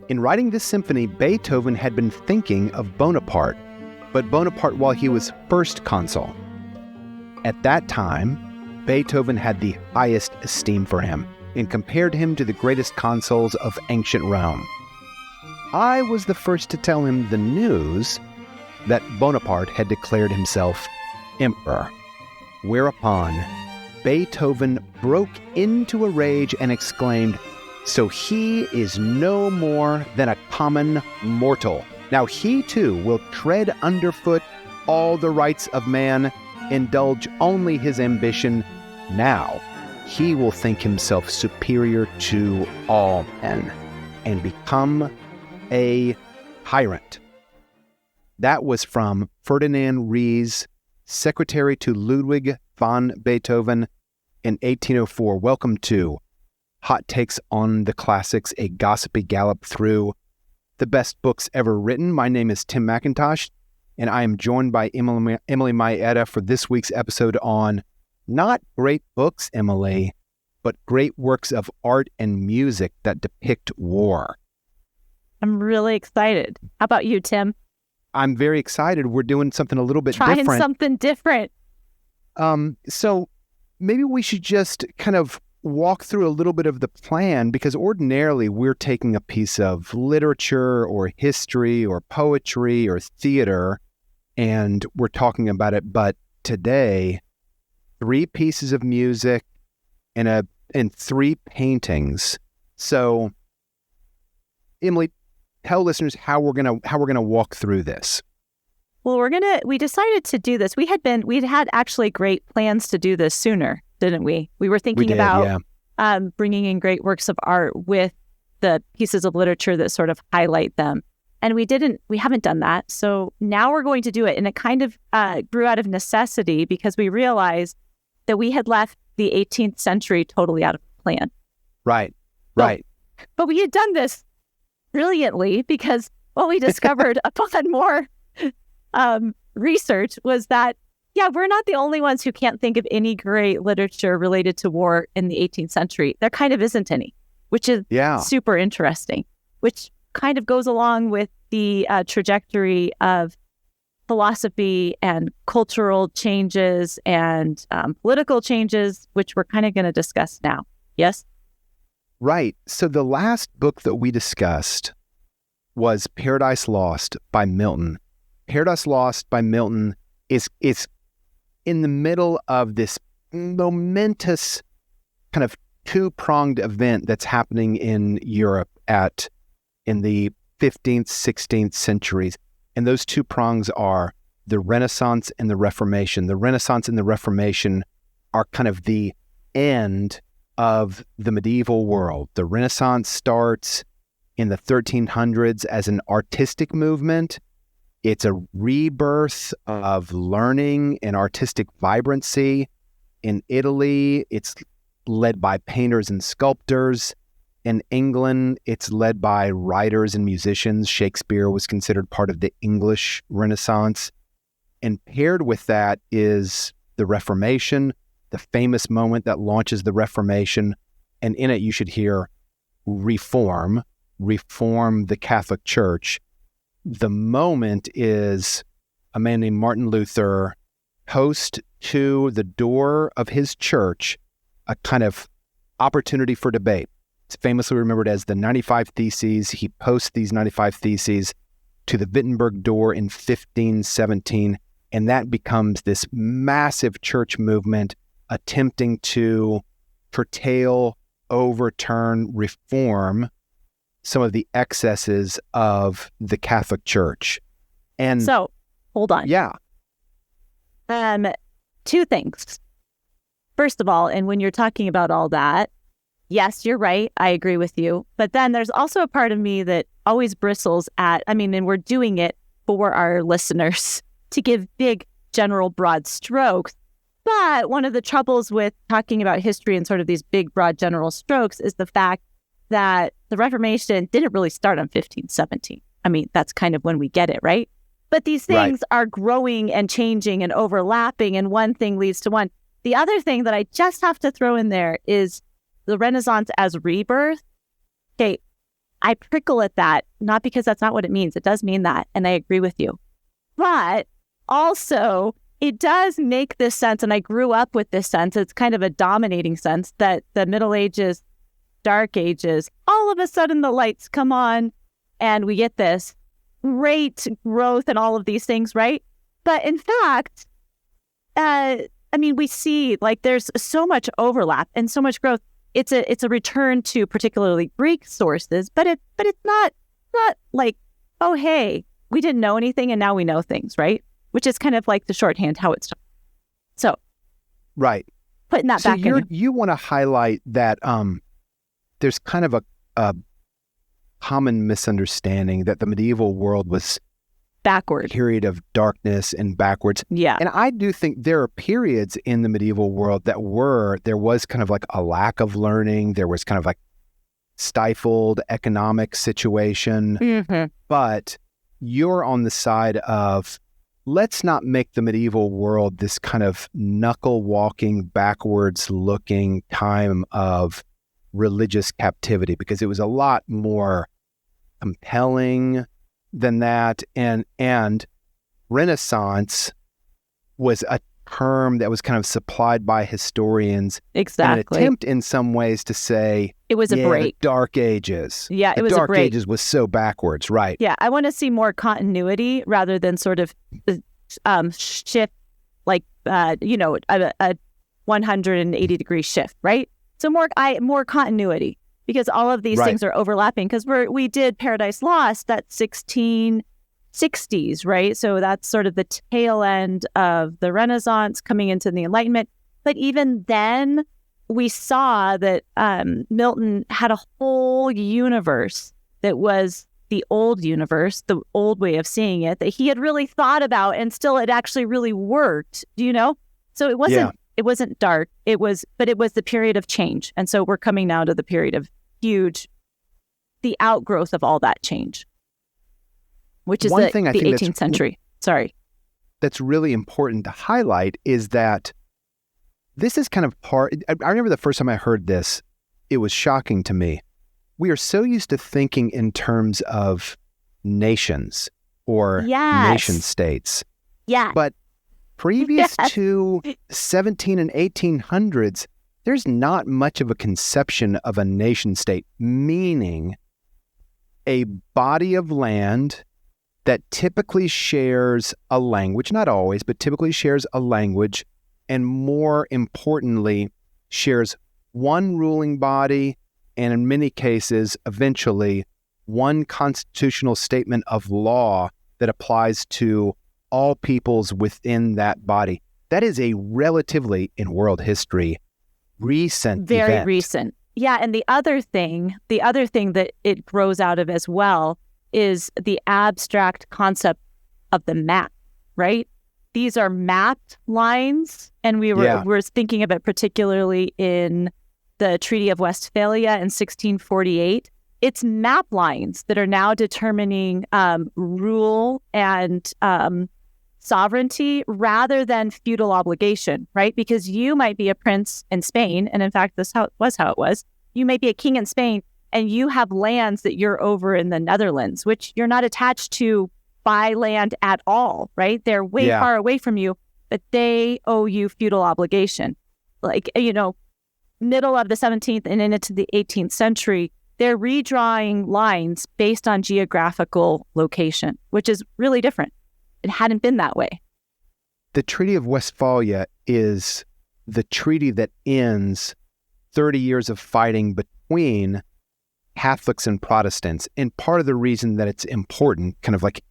In writing this symphony, Beethoven had been thinking of Bonaparte, but Bonaparte while he was first consul. At that time, Beethoven had the highest esteem for him and compared him to the greatest consuls of ancient Rome. I was the first to tell him the news that Bonaparte had declared himself emperor, whereupon Beethoven broke into a rage and exclaimed, "So he is no more than a common mortal. Now he too will tread underfoot all the rights of man, indulge only his ambition. Now he will think himself superior to all men and become a tyrant." That was from Ferdinand Ries, secretary to Ludwig van Beethoven in 1804. Welcome to Hot Takes on the Classics, a gossipy gallop through the best books ever written. My name is Tim McIntosh, and I am joined by Emily Maeda for this week's episode on not great books, Emily, but great works of art and music that depict war. I'm really excited. How about you, Tim? I'm very excited. We're doing something a little bit Trying different. something different. So maybe we should just kind of walk through a little bit of the plan, because ordinarily we're taking a piece of literature or history or poetry or theater and we're talking about it. But today, 3 pieces of music and 3 paintings. So, Emily, tell listeners how we're gonna walk through this. Well, we decided to do this. We'd had actually great plans to do this sooner, didn't we? We were thinking about bringing in great works of art with the pieces of literature that sort of highlight them. And we haven't done that. So now we're going to do it. And it kind of grew out of necessity because we realized that we had left the 18th century totally out of the plan. Right. But we had done this brilliantly because what we discovered upon more research was that, we're not the only ones who can't think of any great literature related to war in the 18th century. There kind of isn't any, which is super interesting, which kind of goes along with the trajectory of philosophy and cultural changes and political changes, which we're kind of going to discuss now. Yes? Right. So the last book that we discussed was Paradise Lost by Milton. Paradise Lost by Milton is in the middle of this momentous kind of 2-pronged event that's happening in Europe in the 15th, 16th centuries. And those 2 prongs are the Renaissance and the Reformation. The Renaissance and the Reformation are kind of the end of the medieval world. The Renaissance starts in the 1300s as an artistic movement. It's a rebirth of learning and artistic vibrancy. In Italy, it's led by painters and sculptors. In England, it's led by writers and musicians. Shakespeare was considered part of the English Renaissance. And paired with that is the Reformation, the famous moment that launches the Reformation. And in it, you should hear reform the Catholic Church. The moment is a man named Martin Luther post to the door of his church a kind of opportunity for debate. It's famously remembered as the 95 Theses. He posts these 95 Theses to the Wittenberg door in 1517, and that becomes this massive church movement attempting to curtail, overturn, reform some of the excesses of the Catholic Church. And so, hold on. Yeah. 2 things. First of all, and when you're talking about all that, yes, you're right. I agree with you. But then there's also a part of me that always bristles at, and we're doing it for our listeners to give big, general, broad strokes. But one of the troubles with talking about history and sort of these big, broad, general strokes is the fact that the Reformation didn't really start on 1517. That's kind of when we get it, right? But these things are growing and changing and overlapping, and one thing leads to one. The other thing that I just have to throw in there is the Renaissance as rebirth. Okay, I prickle at that, not because that's not what it means. It does mean that, and I agree with you. But also, it does make this sense, and I grew up with this sense, it's kind of a dominating sense, that the Middle Ages, Dark Ages, all of a sudden the lights come on, and we get this great growth and all of these things, right? But in fact, we see like there's so much overlap and so much growth. It's a return to particularly Greek sources, but it's not like, oh hey, we didn't know anything and now we know things, right? Which is kind of like the shorthand how it's done. So, right, putting that back in. You want to highlight that there's kind of a common misunderstanding that the medieval world was backward, a period of darkness and backwards. Yeah. And I do think there are periods in the medieval world there was kind of like a lack of learning. There was kind of like stifled economic situation. Mm-hmm. But you're on the side of, let's not make the medieval world this kind of knuckle-walking, backwards-looking time of religious captivity, because it was a lot more compelling than that. And Renaissance was a term that was kind of supplied by historians. Exactly. An attempt in some ways to say, it was a break. The Dark Ages. Yeah, it was the a break. Dark Ages was so backwards, right? Yeah, I want to see more continuity rather than sort of shift, like a 180-degree shift, right? So more continuity, because all of these things are overlapping. Because we did Paradise Lost, that 1660s, right? So that's sort of the tail end of the Renaissance coming into the Enlightenment. But even then, we saw that Milton had a whole universe that was the old universe, the old way of seeing it, that he had really thought about, and still it actually really worked. Do you know? So it wasn't. Yeah. It wasn't dark. It was the period of change. And so we're coming now to the period of the outgrowth of all that change, which is the 18th century. Sorry. That's really important to highlight is that this is kind of part. I remember the first time I heard this, it was shocking to me. We are so used to thinking in terms of nations or nation states. Yeah. But previous to 17 and 1800s, there's not much of a conception of a nation state, meaning a body of land that typically shares a language, not always, but typically shares a language, and more importantly, shares one ruling body, and in many cases, eventually, one constitutional statement of law that applies to all peoples within that body. That is a relatively, in world history, recent Very event. recent. Yeah, and the other thing that it grows out of as well is the abstract concept of the map, right? These are mapped lines, and we're thinking of it particularly in the Treaty of Westphalia in 1648. It's map lines that are now determining rule and sovereignty rather than feudal obligation, right? Because you might be a prince in Spain, and in fact, this was how it was. You may be a king in Spain, and you have lands that you're over in the Netherlands, which you're not attached to by land at all, right? They're way far away from you, but they owe you feudal obligation. Like, middle of the 17th and into the 18th century, they're redrawing lines based on geographical location, which is really different. It hadn't been that way. The Treaty of Westphalia is the treaty that ends 30 years of fighting between Catholics and Protestants. And part of the reason that it's important, kind of like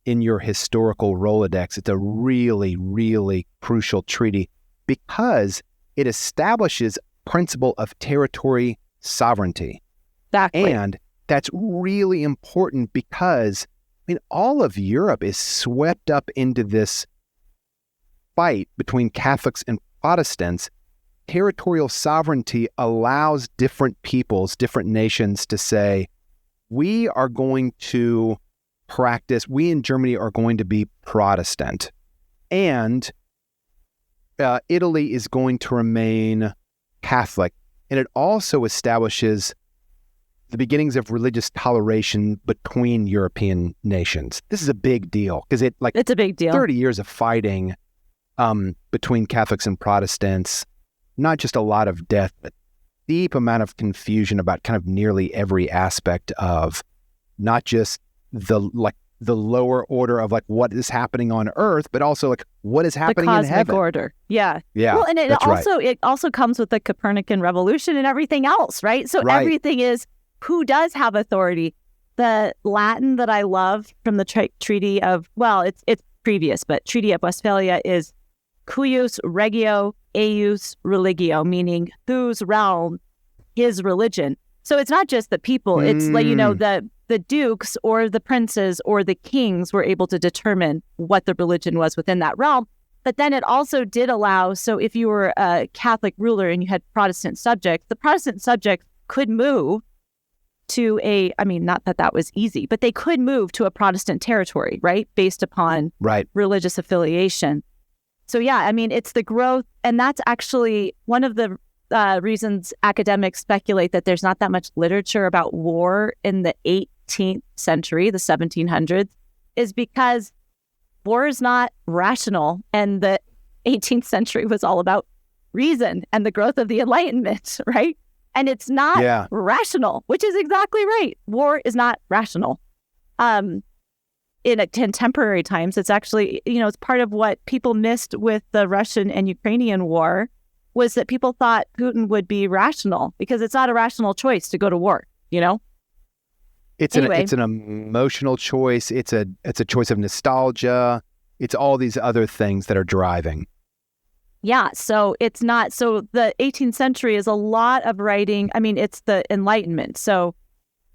in your historical Rolodex, it's a really, really crucial treaty because it establishes a principle of territory sovereignty. Exactly. And that's really important because all of Europe is swept up into this fight between Catholics and Protestants. Territorial sovereignty allows different peoples, different nations to say, we are going to practice, we in Germany are going to be Protestant, and Italy is going to remain Catholic. And it also establishes the beginnings of religious toleration between European nations. This is a big deal because it's a big deal. 30 years of fighting between Catholics and Protestants, not just a lot of death, but deep amount of confusion about kind of nearly every aspect of not just the lower order of like what is happening on earth, but also like what is happening in heaven. The cosmic order. Yeah. Yeah. Well, and it also comes with the Copernican revolution and everything else, right? So everything is who does have authority. The Latin that I love from the Treaty of, well, it's previous, but Treaty of Westphalia is cuius regio eius religio, meaning whose realm is religion. So it's not just the people. It's like, the dukes or the princes or the kings were able to determine what the religion was within that realm. But then it also did allow, so if you were a Catholic ruler and you had Protestant subjects, the Protestant subjects could move to not that was easy, but they could move to a Protestant territory, right? Based upon religious affiliation. So yeah, it's the growth. And that's actually one of the reasons academics speculate that there's not that much literature about war in the 18th century, the 1700s, is because war is not rational. And the 18th century was all about reason and the growth of the Enlightenment, right? And it's not rational, which is exactly right. War is not rational. In contemporary times, it's actually, it's part of what people missed with the Russian and Ukrainian war was that people thought Putin would be rational because it's not a rational choice to go to war, It's an emotional choice. It's a choice of nostalgia. It's all these other things that are driving. Yeah, so it's not, so the 18th century is a lot of writing. It's the Enlightenment. So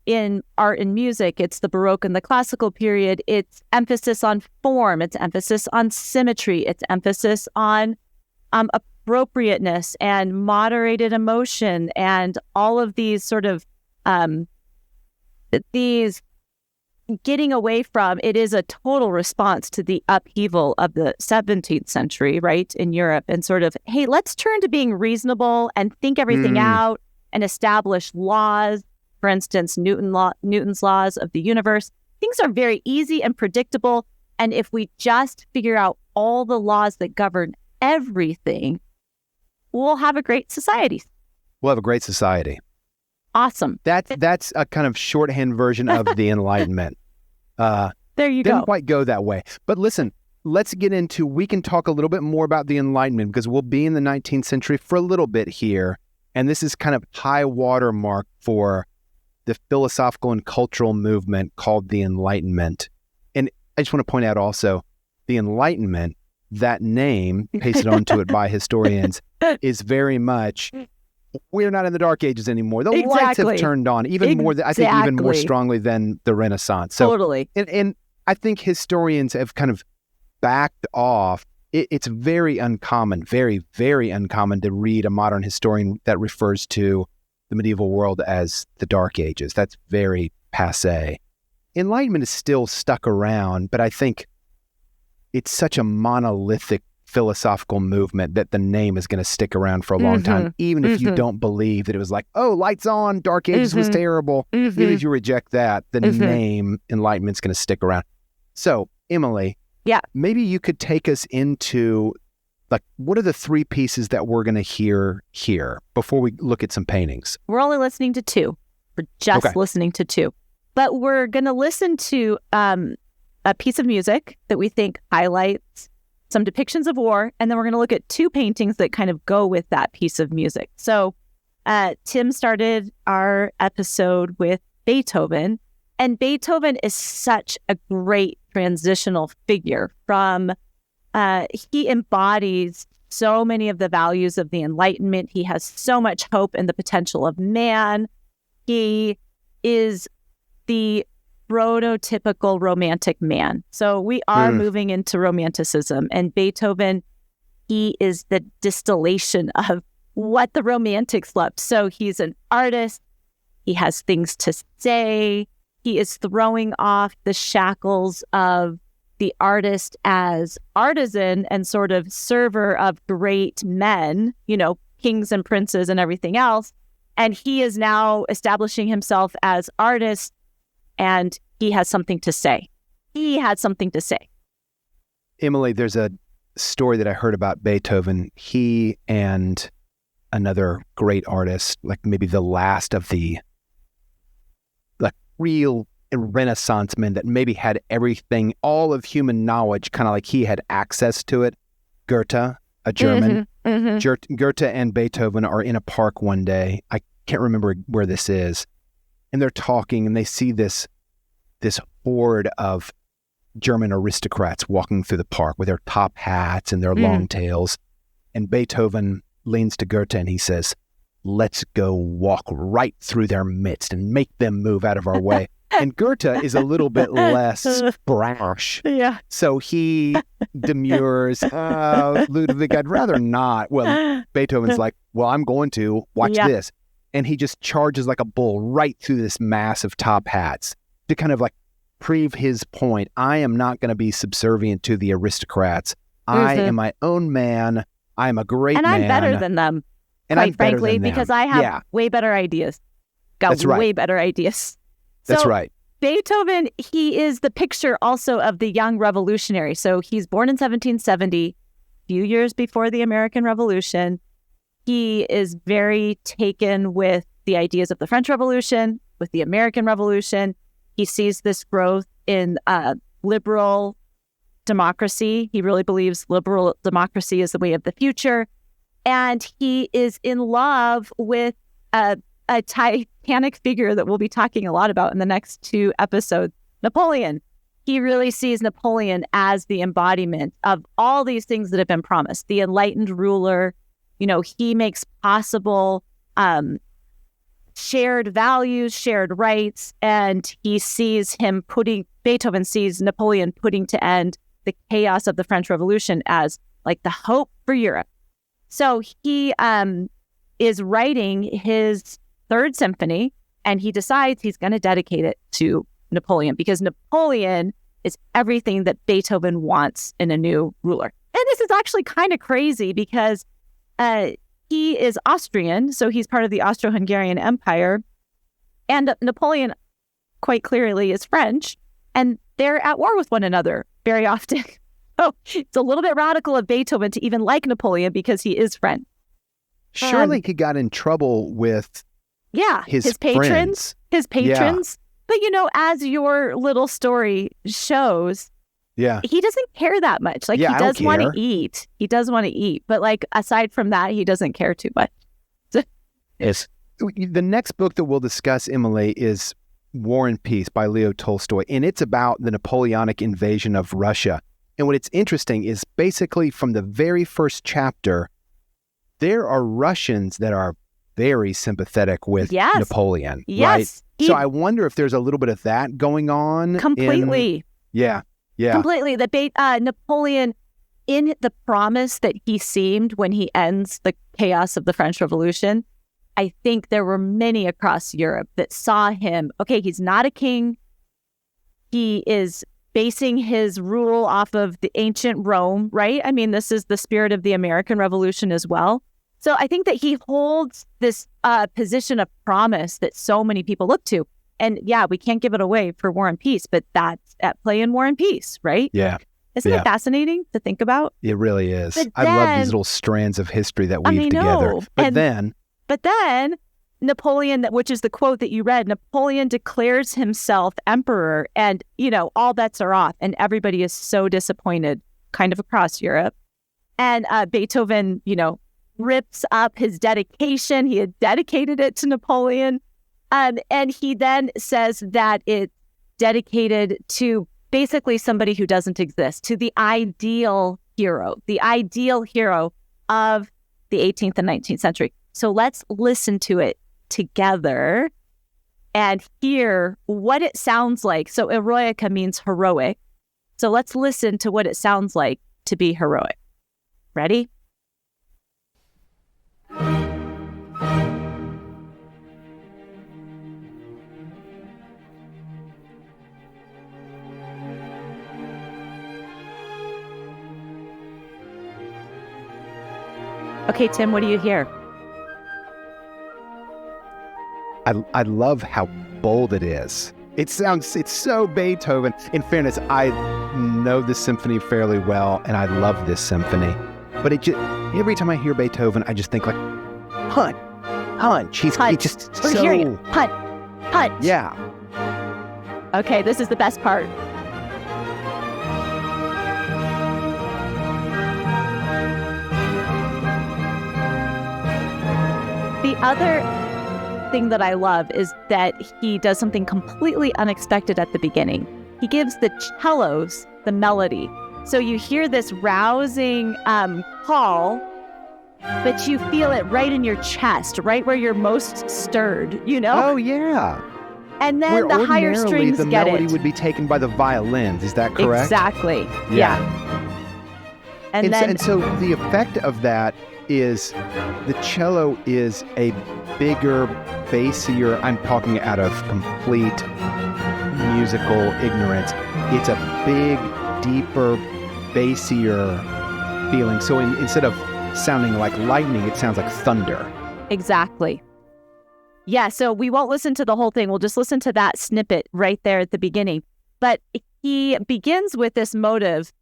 in art and music, it's the Baroque and the classical period. It's emphasis on form. It's emphasis on symmetry. It's emphasis on appropriateness and moderated emotion and all of these sort of these getting away from, it is a total response to the upheaval of the 17th century, right, in Europe, and sort of, hey, let's turn to being reasonable and think everything out and establish laws. For instance, Newton's laws of the universe. Things are very easy and predictable. And if we just figure out all the laws that govern everything, we'll have a great society. We'll have a great society. Awesome. That's a kind of shorthand version of the Enlightenment. There you go. Didn't quite go that way. But listen, let's get into, we can talk a little bit more about the Enlightenment because we'll be in the 19th century for a little bit here. And this is kind of high water mark for the philosophical and cultural movement called the Enlightenment. And I just want to point out also, the Enlightenment, that name pasted onto it by historians, is very much, we're not in the Dark Ages anymore. The lights have turned on, even more, I think even more strongly than the Renaissance. So, totally. And I think historians have kind of backed off. It's very uncommon, very, very uncommon to read a modern historian that refers to the medieval world as the Dark Ages. That's very passé. Enlightenment is still stuck around, but I think it's such a monolithic philosophical movement that the name is going to stick around for a long time, even if you don't believe that it was like, oh, lights on, Dark Ages was terrible. Even if you reject that, the name Enlightenment's going to stick around. So, Emily, maybe you could take us into, like, what are the three pieces that we're going to hear here before we look at some paintings? We're only listening to two. We're just listening to two. But we're going to listen to a piece of music that we think highlights some depictions of war, and then we're going to look at two paintings that kind of go with that piece of music. So Tim started our episode with Beethoven, and Beethoven is such a great transitional figure from, he embodies so many of the values of the Enlightenment. He has so much hope in the potential of man. He is the prototypical romantic man. So we are moving into romanticism, and Beethoven, he is the distillation of what the romantics loved. So he's an artist. He has things to say. He is throwing off the shackles of the artist as artisan and sort of server of great men, kings and princes and everything else. And he is now establishing himself as artist, and he has something to say. He had something to say. Emily, there's a story that I heard about Beethoven. He and another great artist, like maybe the last of the like real Renaissance men that maybe had everything, all of human knowledge, kind of like he had access to it. Goethe, a German. Goethe and Beethoven are in a park one day. I can't remember where this is. And they're talking and they see this horde of German aristocrats walking through the park with their top hats and their long tails. And Beethoven leans to Goethe and he says, "Let's go walk right through their midst and make them move out of our way." And Goethe is a little bit less brash. Yeah. So he demurs, Ludwig, I'd rather not. Well, Beethoven's like, well, I'm going to. Watch this. And he just charges like a bull right through this mass of top hats to kind of like prove his point. I am not going to be subservient to the aristocrats. I am my own man. I'm a great man. And I'm better than them, and quite I'm better frankly, than them. because I have way better ideas. That's right. Way better ideas. That's so, right. Beethoven, he is the picture also of the young revolutionary. So he's born in 1770, a few years before the American Revolution. He is very taken with the ideas of the French Revolution, with the American Revolution. He sees this growth in liberal democracy. He really believes liberal democracy is the way of the future. And he is in love with a titanic figure that we'll be talking a lot about in the next 2 episodes, Napoleon. He really sees Napoleon as the embodiment of all these things that have been promised. The enlightened ruler, he makes possible shared values, shared rights, and Beethoven sees Napoleon putting to end the chaos of the French Revolution as like the hope for Europe. So he is writing his 3rd symphony, and he decides he's going to dedicate it to Napoleon because Napoleon is everything that Beethoven wants in a new ruler. And this is actually kind of crazy because he is Austrian, so he's part of the Austro-Hungarian Empire, and Napoleon quite clearly is French, and they're at war with one another very often. So it's a little bit radical of Beethoven to even like Napoleon because he is French. Surely he got in trouble with his patrons. His patrons. But, as your little story shows, he doesn't care that much. Like, he does want to eat. He does want to eat. But, like, aside from that, he doesn't care too much. Yes. The next book that we'll discuss, Emily, is War and Peace by Leo Tolstoy. And it's about the Napoleonic invasion of Russia. And what it's interesting is basically from the very first chapter, there are Russians that are very sympathetic with Napoleon, right? So I wonder if there's a little bit of that going on. Completely. Completely. Napoleon, in the promise that he seemed when he ends the chaos of the French Revolution, I think there were many across Europe that saw him, okay, he's not a king. He is basing his rule off of the ancient Rome, right? I mean, this is the spirit of the American Revolution as well. So I think that he holds this position of promise that so many people look to. And we can't give it away for War and Peace, but that's at play in War and Peace, right? Yeah. Isn't it fascinating to think about? It really is. I love these little strands of history that weave together. But then Napoleon, which is the quote that you read, Napoleon declares himself emperor, and, all bets are off, and everybody is so disappointed kind of across Europe. And Beethoven, rips up his dedication. He had dedicated it to Napoleon. And he then says that it's dedicated to basically somebody who doesn't exist, to the ideal hero of the 18th and 19th century. So let's listen to it together and hear what it sounds like. So Eroica means heroic. So let's listen to what it sounds like to be heroic. Ready? Okay, Tim, what do you hear? I love how bold it is. It's so Beethoven. In fairness, I know this symphony fairly well, and I love this symphony. But every time I hear Beethoven, I just think like, punch. He just We're so... hearing it. Punch. Yeah. Okay, this is the best part. The other thing that I love is that he does something completely unexpected at the beginning. He gives the cellos the melody. So you hear this rousing call, but you feel it right in your chest, right where you're most stirred, you know? Oh, yeah. And then the higher strings the get it. melody would be taken by the violins. Is that correct? Exactly. Yeah. And so the effect of that is the cello is a bigger, bassier, I'm talking out of complete musical ignorance. It's a big, deeper, bassier feeling. So instead of sounding like lightning, it sounds like thunder. Exactly. Yeah, so we won't listen to the whole thing. We'll just listen to that snippet right there at the beginning. But he begins with this motive.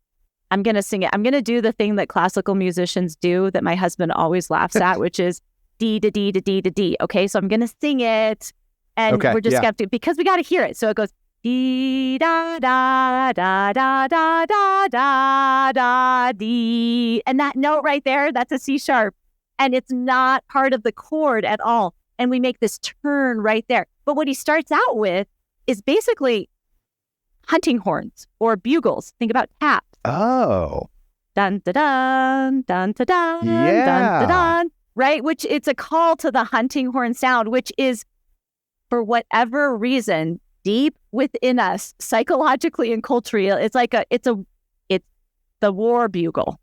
I'm going to sing it. I'm going to do the thing that classical musicians do that my husband always laughs at, which is D to D to D to D. Okay, so I'm going to sing it. And we're just going to, because we got to hear it. So it goes D da da da da da da da da D. And that note right there, that's a C sharp. And it's not part of the chord at all. And we make this turn right there. But what he starts out with is basically hunting horns or bugles. Think about taps. Oh. Dun, da, dun, dun, da, dun, yeah. dun, da, dun, right? Which it's a call to the hunting horn sound, which is, for whatever reason, deep within us, psychologically and culturally, it's the war bugle.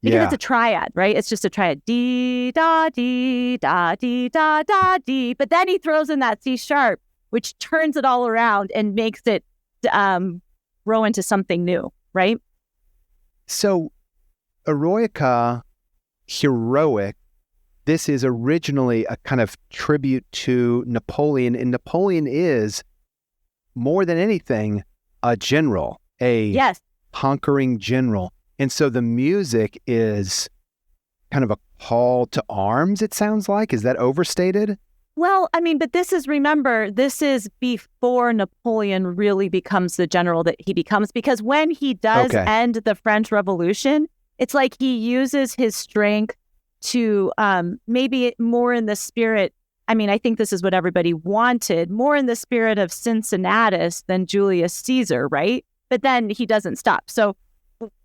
Because it's a triad, right? It's just a triad. Dee, da, dee, da, dee, da, da, dee. But then he throws in that C sharp, which turns it all around and makes it grow into something new, right? So, Eroica, heroic, this is originally a kind of tribute to Napoleon. And Napoleon is, more than anything, a general, a conquering general. And so the music is kind of a call to arms, it sounds like. Is that overstated? Well, I mean, but this is before Napoleon really becomes the general that he becomes, because when he does end the French Revolution, it's like he uses his strength to maybe more in the spirit. I mean, I think this is what everybody wanted, more in the spirit of Cincinnatus than Julius Caesar, right? But then he doesn't stop. So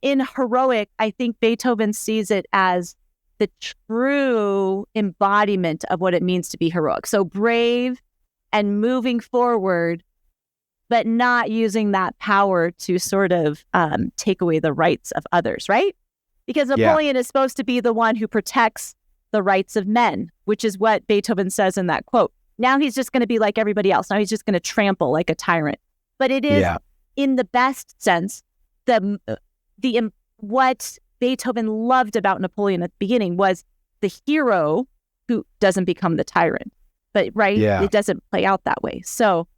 in heroic, I think Beethoven sees it as the true embodiment of what it means to be heroic. So brave and moving forward, but not using that power to sort of take away the rights of others, right? Because Napoleon is supposed to be the one who protects the rights of men, which is what Beethoven says in that quote. Now he's just going to be like everybody else. Now he's just going to trample like a tyrant. But it is, in the best sense, what Beethoven loved about Napoleon at the beginning was the hero who doesn't become the tyrant. But it doesn't play out that way. So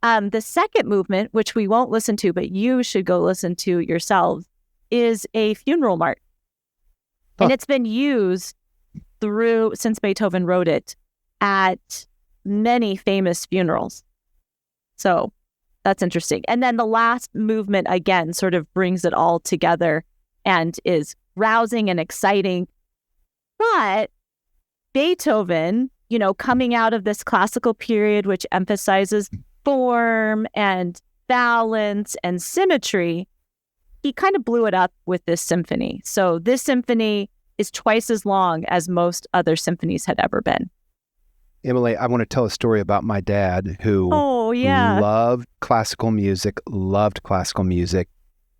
the second movement, which we won't listen to, but you should go listen to yourselves, is a funeral march. And it's been used since Beethoven wrote it, at many famous funerals. So that's interesting. And then the last movement, again, sort of brings it all together and is rousing and exciting. But Beethoven, coming out of this classical period, which emphasizes form and balance and symmetry, he kind of blew it up with this symphony. So this symphony is twice as long as most other symphonies had ever been. Emily, I want to tell a story about my dad who loved classical music,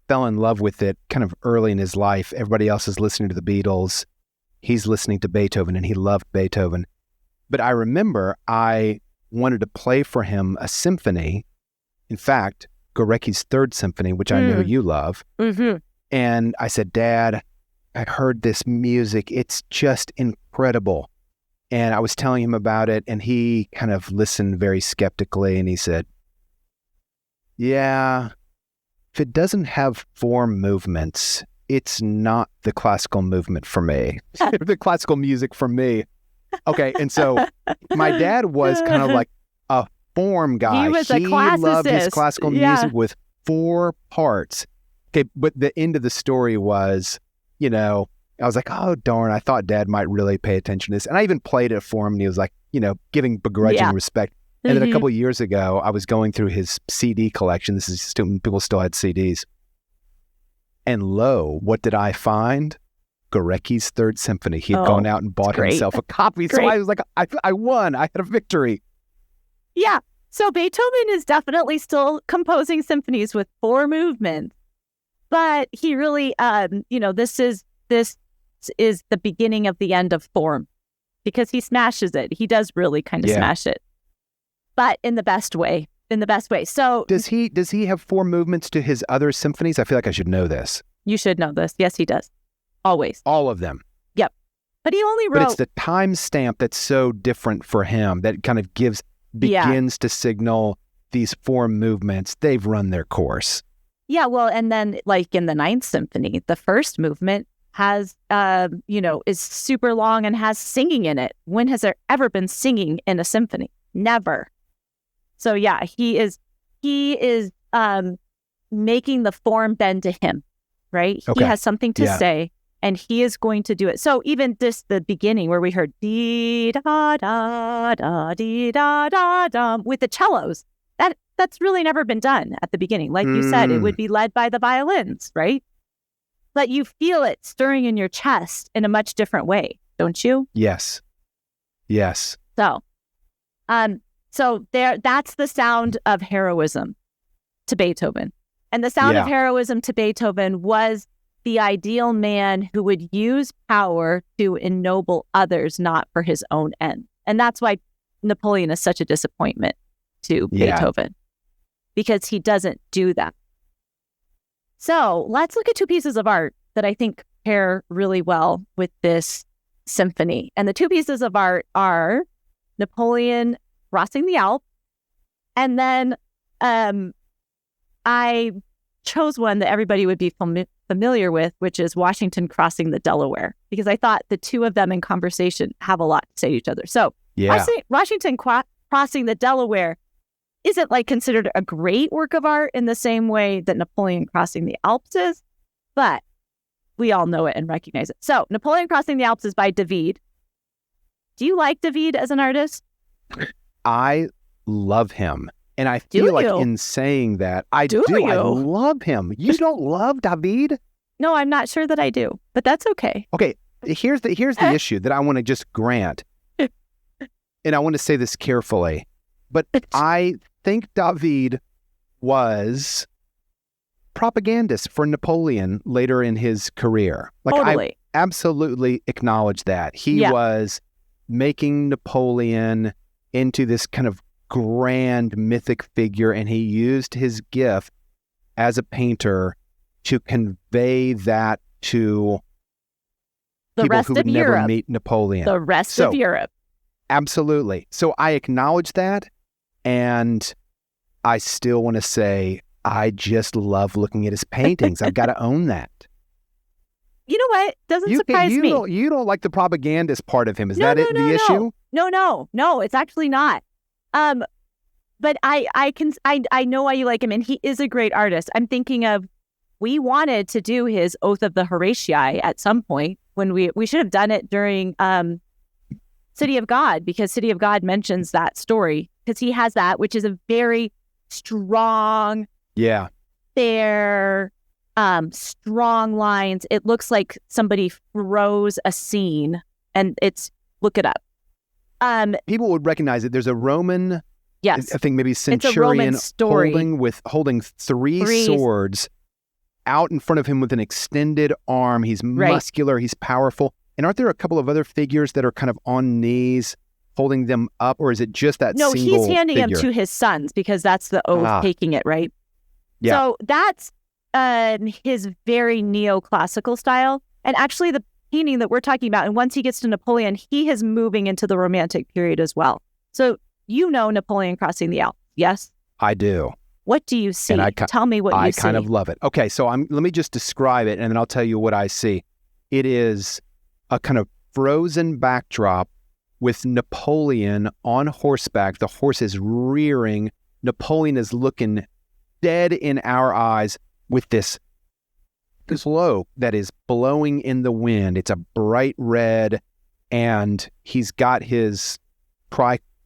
fell in love with it kind of early in his life. Everybody else is listening to the Beatles. He's listening to Beethoven, and he loved Beethoven. But I remember I wanted to play for him a symphony. In fact, Gorecki's Third Symphony, which I know you love. Mm-hmm. And I said, Dad, I heard this music. It's just incredible. And I was telling him about it, and he kind of listened very skeptically, and he said, yeah, if it doesn't have 4 movements, it's not the classical movement for me, the classical music for me. Okay, and so my dad was kind of like a form guy. He was a classicist. Loved his classical music with 4 parts. Okay, but the end of the story was, I was like, oh, darn, I thought Dad might really pay attention to this. And I even played it for him, and he was like, giving begrudging respect. And then a couple of years ago, I was going through his CD collection. This is just when people still had CDs. And lo, what did I find? Gorecki's Third Symphony. He had gone out and bought himself a copy. So I was like, I won. I had a victory. Yeah. So Beethoven is definitely still composing symphonies with 4 movements. But he really, this is the beginning of the end of form, because he smashes it. He does really kind of smash it, but in the best way. So does he have 4 movements to his other symphonies? I feel like I should know this. You should know this. Yes, he does. Always. All of them. Yep. But he only wrote. But it's the time stamp that's so different for him that kind of begins to signal these 4 movements. They've run their course. Yeah. Well, and then like in the Ninth Symphony, the first movement has, is super long and has singing in it. When has there ever been singing in a symphony? Never. So yeah, he is making the form bend to him, right? Okay. He has something to say, and he is going to do it. So even the beginning where we heard dee da da da dee da da da with the cellos, that's really never been done at the beginning. Like you said, it would be led by the violins, right? But you feel it stirring in your chest in a much different way, don't you? Yes. So that's the sound of heroism to Beethoven. And the sound of heroism to Beethoven was the ideal man who would use power to ennoble others, not for his own end. And that's why Napoleon is such a disappointment to Beethoven, because he doesn't do that. So let's look at 2 pieces of art that I think pair really well with this symphony. And the 2 pieces of art are Napoleon crossing the Alps, and then I chose one that everybody would be familiar with, which is Washington crossing the Delaware, because I thought the 2 of them in conversation have a lot to say to each other. So Washington crossing the Delaware isn't like considered a great work of art in the same way that Napoleon crossing the Alps is, but we all know it and recognize it. So Napoleon crossing the Alps is by David. Do you like David as an artist? I love him. And I feel like in saying that, I do. I love him. You don't love David? No, I'm not sure that I do, but that's okay. Okay, here's the issue that I want to just grant. And I want to say this carefully, but I think David was propagandist for Napoleon later in his career. Like, totally. I absolutely acknowledge that. He was making Napoleon into this kind of grand mythic figure, and he used his gift as a painter to convey that to people who would never meet Napoleon. The rest of Europe. Absolutely. So I acknowledge that, and I still want to say I just love looking at his paintings. I've got to own that. You know what? Doesn't surprise me. You don't like the propagandist part of him. Is that the issue? No, it's actually not. But I know why you like him, and he is a great artist. I'm thinking of, we wanted to do his Oath of the Horatii at some point when we should have done it during City of God, because City of God mentions that story, because he has that, which is a very strong, fair, strong lines. It looks like somebody froze a scene, and look it up. People would recognize it. There's a Roman, I think maybe centurion holding three swords out in front of him with an extended arm. He's muscular, he's powerful. And aren't there a couple of other figures that are kind of on knees holding them up, or is it just that single figure? No, he's handing them to his sons, because that's the oath taking it, right? Yeah. So that's his very neoclassical style. And actually, painting that we're talking about, and once he gets to Napoleon, he is moving into the Romantic period as well. So you know Napoleon crossing the Alps, yes? I do. What do you see? Tell me what you see. I kind of love it. Okay, so let me just describe it, and then I'll tell you what I see. It is a kind of frozen backdrop with Napoleon on horseback. The horse is rearing. Napoleon is looking dead in our eyes with this cloak that is blowing in the wind. It's a bright red, and he's got his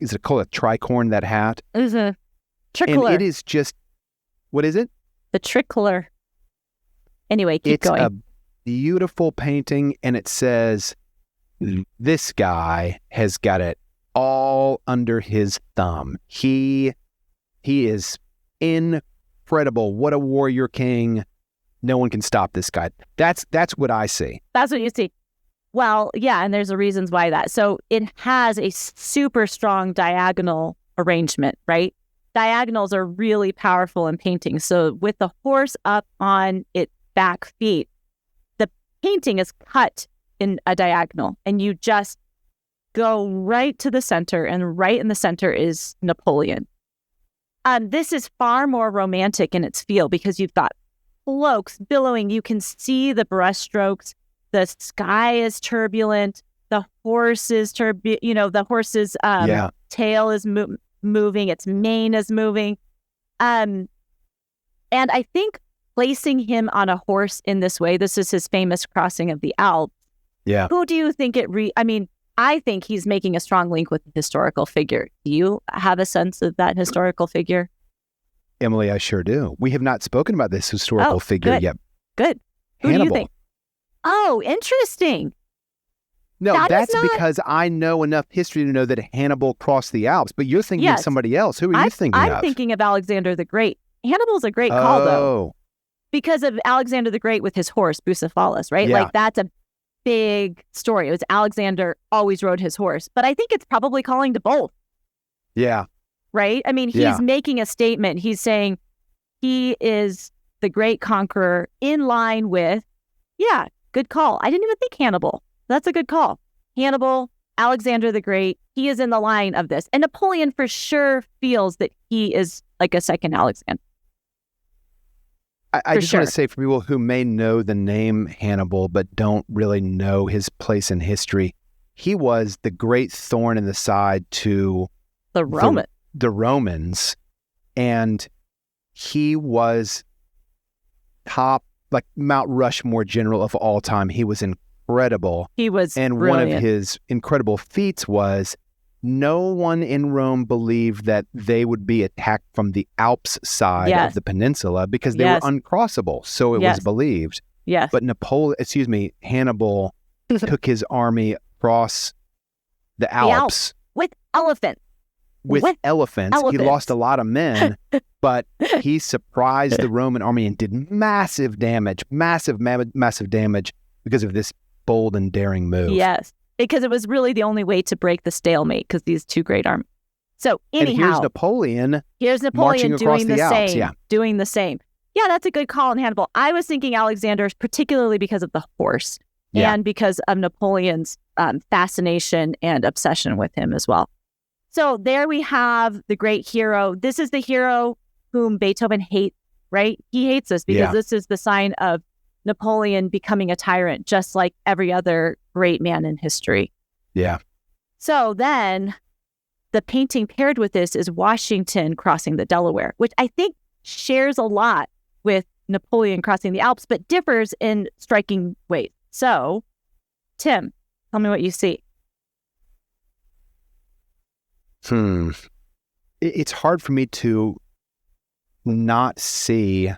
is it called a tricorn, that hat? It is a tricolor. And it is just, what is it? The tricolor. Anyway, keep going. It's a beautiful painting, and it says, this guy has got it all under his thumb. He is incredible. What a warrior king. No one can stop this guy. That's what I see. That's what you see. Well, yeah, and there's a reasons why that. So it has a super strong diagonal arrangement, right? Diagonals are really powerful in painting. So with the horse up on its back feet, the painting is cut in a diagonal, and you just go right to the center, and right in the center is Napoleon. This is far more romantic in its feel because you've got cloaks billowing. You can see the brushstrokes. The sky is turbulent. The horse is the horse's tail is moving. Its mane is moving. And I think placing him on a horse in this way, this is his famous crossing of the Alps. Yeah. Who do you think I think he's making a strong link with the historical figure. Do you have a sense of that historical figure? Emily, I sure do. We have not spoken about this historical figure yet. Good. Who Hannibal. do you think? Oh, interesting. No, that's because I know enough history to know that Hannibal crossed the Alps, but you're thinking of somebody else. Who are you thinking of? I'm thinking of Alexander the Great. Hannibal's a great call, though. Because of Alexander the Great with his horse, Bucephalus, right? Yeah. Like, that's a big story. It was Alexander always rode his horse. But I think it's probably calling to both. Yeah. Right? I mean, he's making a statement. He's saying he is the great conqueror in line with, good call. I didn't even think Hannibal. That's a good call. Hannibal, Alexander the Great, he is in the line of this. And Napoleon for sure feels that he is like a second Alexander. I just want to say, for people who may know the name Hannibal but don't really know his place in history, he was the great thorn in the side to the Romans, and he was top, like Mount Rushmore general of all time. He was incredible. He was and brilliant. One of his incredible feats was no one in Rome believed that they would be attacked from the Alps side of the peninsula because they were uncrossable. So it was believed. Yes. But Hannibal took his army across the Alps with elephants. With elephants. He lost a lot of men, but he surprised the Roman army and did massive damage because of this bold and daring move. Yes. Because it was really the only way to break the stalemate because these two great armies. So anyhow, and here's Napoleon doing the Alps, same. Doing the same. Yeah, that's a good call in Hannibal. I was thinking Alexander, particularly because of the horse and because of Napoleon's fascination and obsession with him as well. So there we have the great hero. This is the hero whom Beethoven hates, right? He hates this because this is the sign of Napoleon becoming a tyrant, just like every other great man in history. Yeah. So then the painting paired with this is Washington crossing the Delaware, which I think shares a lot with Napoleon crossing the Alps, but differs in striking ways. So, Tim, tell me what you see. It's hard for me to not see,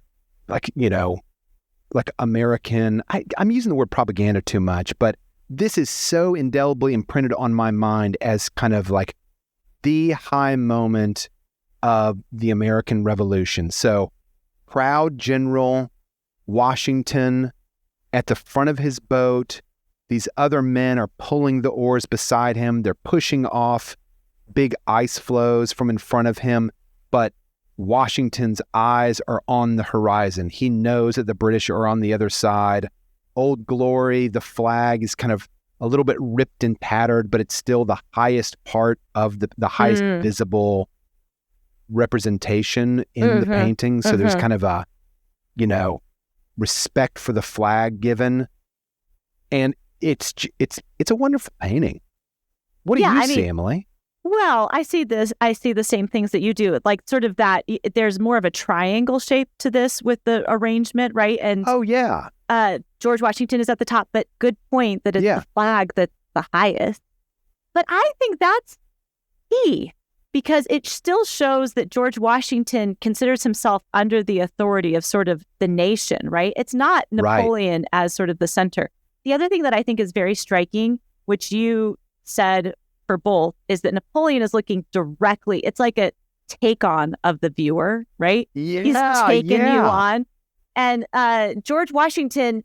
like American, I'm using the word propaganda too much, but this is so indelibly imprinted on my mind as kind of like the high moment of the American Revolution. So proud General Washington at the front of his boat. These other men are pulling the oars beside him. They're pushing off big ice floes from in front of him, but Washington's eyes are on the horizon. He knows that the British are on the other side. Old Glory, the flag is kind of a little bit ripped and tattered, but it's still the highest part of the highest visible representation in the painting. So there's kind of a, respect for the flag given. And it's a wonderful painting. What do you see, Emily? Well, I see the same things that you do. Like sort of that, there's more of a triangle shape to this with the arrangement, right? And George Washington is at the top, but good point that it's the flag that's the highest. But I think that's key because it still shows that George Washington considers himself under the authority of sort of the nation, right? It's not Napoleon as sort of the center. The other thing that I think is very striking, which you said for both, is that Napoleon is looking directly. It's like a take on of the viewer, right? Yeah, he's taking you on. And George Washington,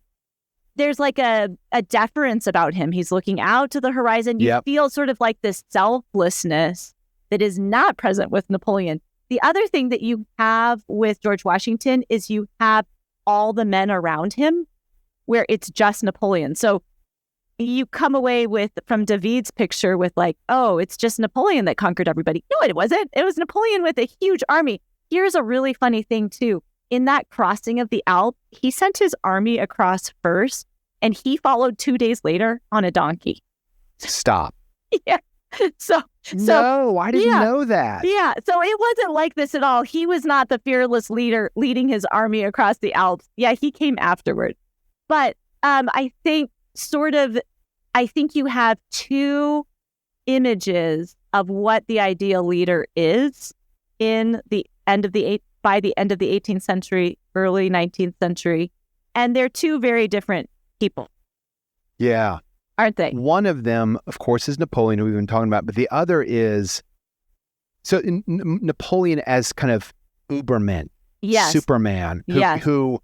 there's like a deference about him. He's looking out to the horizon. You feel sort of like this selflessness that is not present with Napoleon. The other thing that you have with George Washington is you have all the men around him where it's just Napoleon. So you come away from David's picture with like, oh, it's just Napoleon that conquered everybody. No, it wasn't. It was Napoleon with a huge army. Here's a really funny thing too. In that crossing of the Alps, he sent his army across first and he followed 2 days later on a donkey. Stop. Yeah. No, I didn't know that. Yeah. So it wasn't like this at all. He was not the fearless leader leading his army across the Alps. Yeah, he came afterward. But I think you have two images of what the ideal leader is by the end of the 18th century, early 19th century. And they're two very different people. Yeah. Aren't they? One of them, of course, is Napoleon, who we've been talking about, but the other is Napoleon as kind of Uberman, Superman, who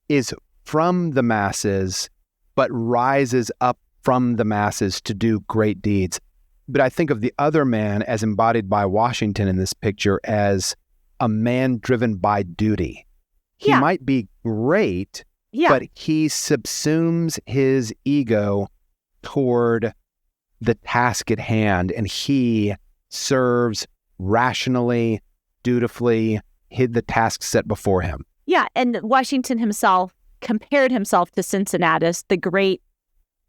is from the masses, but rises up from the masses to do great deeds. But I think of the other man as embodied by Washington in this picture as a man driven by duty. He might be great, but he subsumes his ego toward the task at hand, and he serves rationally, dutifully, the task set before him. Yeah, and Washington himself compared himself to Cincinnatus, the great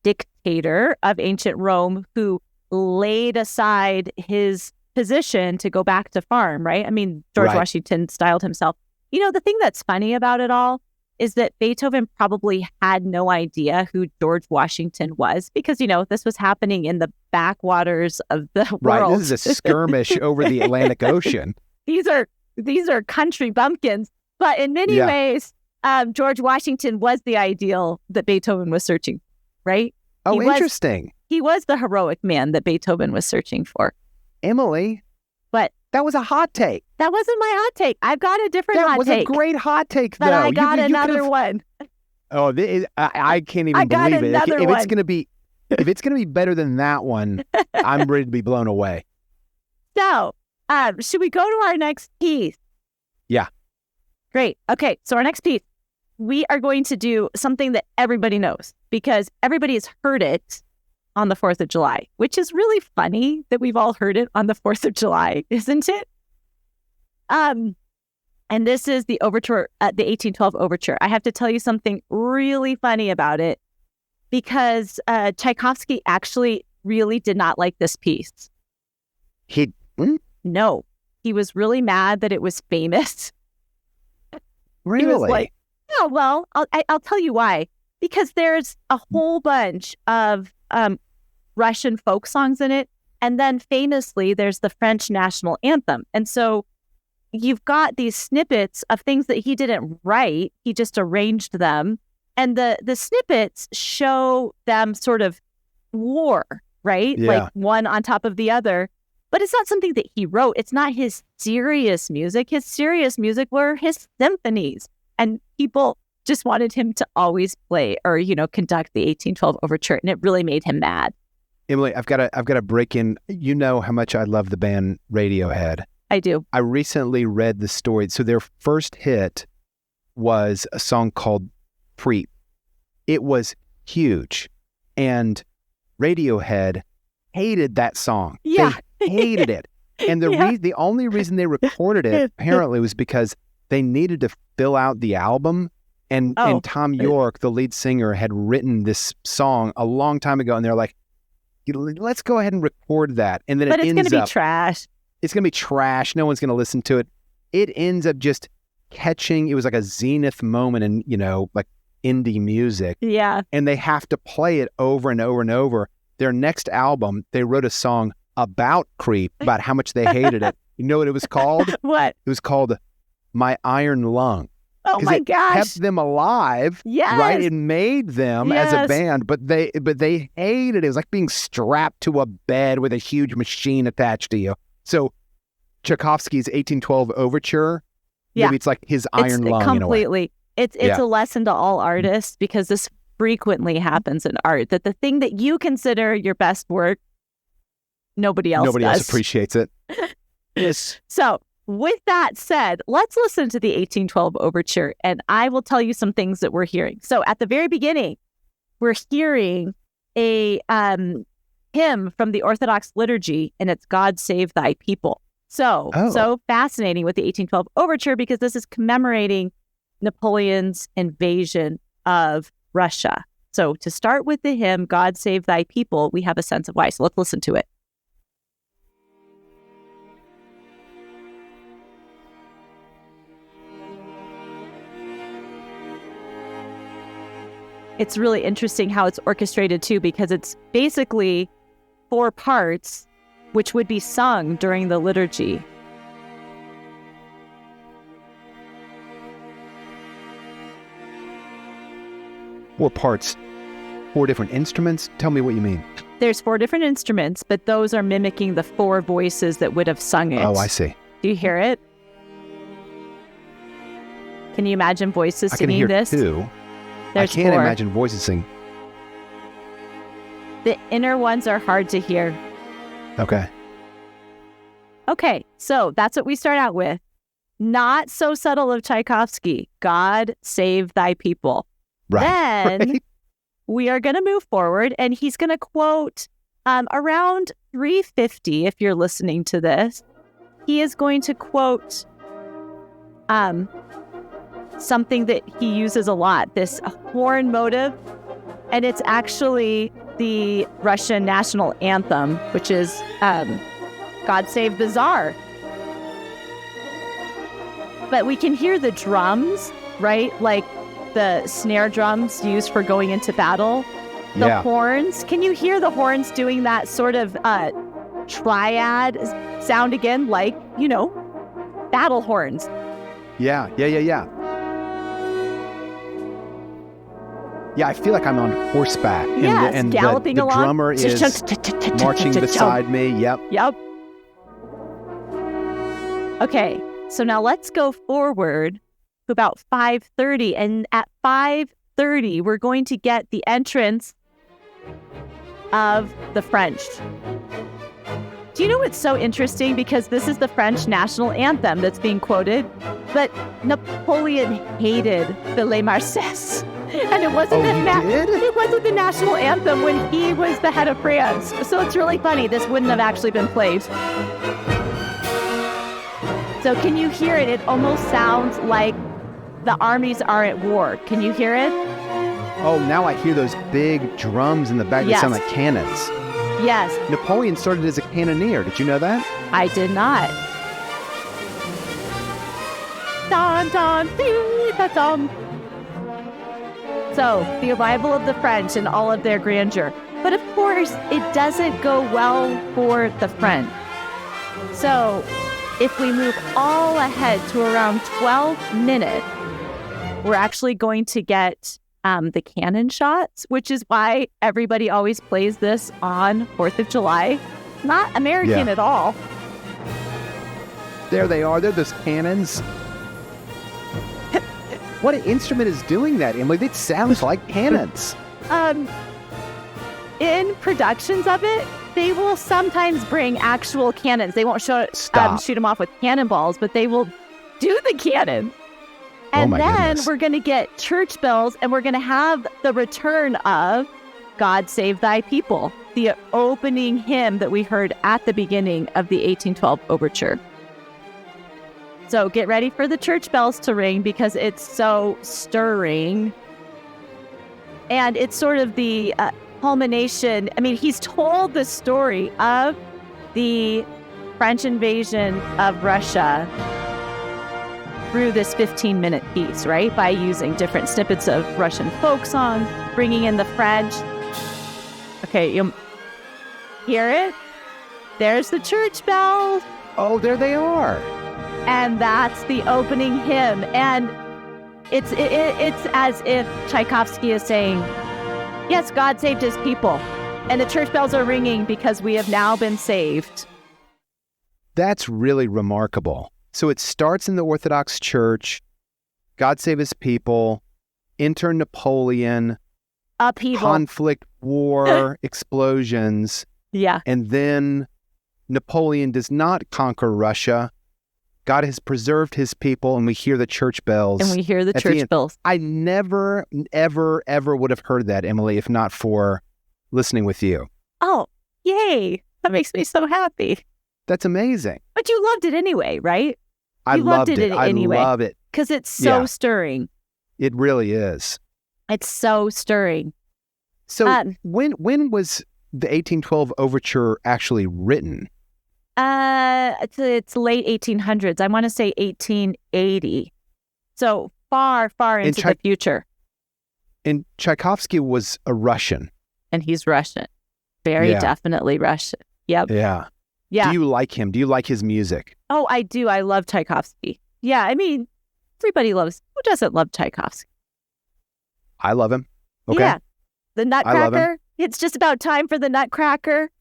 dictator of ancient Rome, who laid aside his position to go back to farm, right? I mean, George Washington styled himself. The thing that's funny about it all is that Beethoven probably had no idea who George Washington was because, this was happening in the backwaters of the world. Right, this is a skirmish over the Atlantic Ocean. These are country bumpkins. But in many ways, George Washington was the ideal that Beethoven was searching, right? Oh, interesting. He was the heroic man that Beethoven was searching for. Emily. But that was a hot take. That wasn't my hot take. I've got a different hot take. That was a great hot take, though. But I got another one. Oh, I can't even believe it. If it's going to be better than that one, I'm ready to be blown away. So, should we go to our next piece? Yeah. Great. Okay. So our next piece, we are going to do something that everybody knows because everybody has heard it on the 4th of July, which is really funny that we've all heard it on the 4th of July, isn't it? And this is the Overture, the 1812 Overture. I have to tell you something really funny about it because Tchaikovsky actually really did not like this piece. He didn't? No. He was really mad that it was famous. Really? He was like, oh, well, I'll tell you why. Because there's a whole bunch of Russian folk songs in it. And then famously, there's the French national anthem. And so you've got these snippets of things that he didn't write. He just arranged them. And the snippets show them sort of war, right? Yeah. Like one on top of the other. But it's not something that he wrote. It's not his serious music. His serious music were his symphonies. And people just wanted him to always play or, conduct the 1812 Overture. And it really made him mad. Emily, I've got to break in. You know how much I love the band Radiohead. I do. I recently read the story. So their first hit was a song called Creep. it was huge. And Radiohead hated that song. Yeah. They hated it. And the only reason they recorded it apparently was because they needed to fill out the album. And Tom York, the lead singer, had written this song a long time ago. And they're like, let's go ahead and record that. And then but it's going to be trash. It's going to be trash. No one's going to listen to it. It ends up just catching. It was like a zenith moment in, like indie music. Yeah. And they have to play it over and over and over. Their next album, they wrote a song about Creep, about how much they hated it. You know what it was called? What? It was called My Iron Lung. Oh my gosh. It kept them alive. Yes. Right? It made them as a band, but they hated it. It was like being strapped to a bed with a huge machine attached to you. So Tchaikovsky's 1812 Overture, maybe it's like his iron lung completely. In a way. It's a lesson to all artists, because this frequently happens in art, that the thing that you consider your best work, nobody else appreciates it. Yes. So with that said, let's listen to the 1812 Overture, and I will tell you some things that we're hearing. So at the very beginning, we're hearing a hymn from the Orthodox liturgy, and it's God Save Thy People. So fascinating with the 1812 Overture, because this is commemorating Napoleon's invasion of Russia. So to start with the hymn, God Save Thy People, we have a sense of why. So let's listen to it. It's really interesting how it's orchestrated too, because it's basically 4 parts, which would be sung during the liturgy. Four parts, 4 different instruments. Tell me what you mean. There's 4 different instruments, but those are mimicking the 4 voices that would have sung it. Oh, I see. Do you hear it? Can you imagine voices singing this? I can hear 2. There's I can't 4. imagine voices sing. The inner ones are hard to hear. Okay, so that's what we start out with. Not so subtle of Tchaikovsky. God Save Thy People. Right. Then we are going to move forward, and he's going to quote around 350, if you're listening to this. He is going to quote something that he uses a lot, this horn motive, and it's actually the Russian national anthem, which is God Save the Tsar. But we can hear the drums, right? Like the snare drums used for going into battle. The horns. Can you hear the horns doing that sort of triad sound again, like, battle horns? Yeah. Yeah, I feel like I'm on horseback. Yes, and galloping the along. Drummer is marching beside me. Yep. Okay, so now let's go forward to about 5:30. And at 5:30, we're going to get the entrance of the French. Do you know what's so interesting? Because this is the French national anthem that's being quoted, but Napoleon hated the Les Marseillaise. And it wasn't it wasn't the national anthem when he was the head of France. So it's really funny. This wouldn't have actually been played. So can you hear it? It almost sounds like the armies are at war. Can you hear it? Oh, now I hear those big drums in the back that sound like cannons. Yes. Napoleon started as a cannoneer. Did you know that? I did not. Dun, dun, ding, dun, dun. So, the arrival of the French in all of their grandeur. But of course, it doesn't go well for the French. So, if we move all ahead to around 12 minutes, we're actually going to get the cannon shots, which is why everybody always plays this on 4th of July. Not American at all. There they are. They're those cannons. What instrument is doing that, Emily? It sounds like cannons. In productions of it, they will sometimes bring actual cannons. They won't shoot them off with cannonballs, but they will do the cannon. And then goodness. we're going to get church bells, and we're going to have the return of God Save Thy People, the opening hymn that we heard at the beginning of the 1812 Overture. So get ready for the church bells to ring because it's so stirring. And it's sort of the culmination. I mean, he's told the story of the French invasion of Russia through this 15-minute piece, right? By using different snippets of Russian folk songs, bringing in the French. Okay, you hear it? There's the church bells. Oh, there they are. And that's the opening hymn. And it's as if Tchaikovsky is saying, yes, God saved his people. And the church bells are ringing because we have now been saved. That's really remarkable. So it starts in the Orthodox Church, God save his people, enter Napoleon, Upheaval. conflict, war, explosions. Yeah. And then Napoleon does not conquer Russia. God has preserved his people, and we hear the church bells. And we hear the church bells. I never, ever, ever would have heard that, Emily, if not for listening with you. Oh, yay. That makes me so happy. That's amazing. But you loved it anyway, right? I loved it. Anyway, I love it. Because it's so stirring. It really is. It's so stirring. So when was the 1812 Overture actually written? It's late 1800s. I want to say 1880. So far, far into the future. And Tchaikovsky was a Russian. And he's Russian. Very definitely Russian. Yep. Yeah. Yeah. Do you like him? Do you like his music? Oh, I do. I love Tchaikovsky. Yeah, I mean, everybody loves. Who doesn't love Tchaikovsky? I love him. Okay. Yeah. The I love him. Nutcracker. It's just about time for the Nutcracker.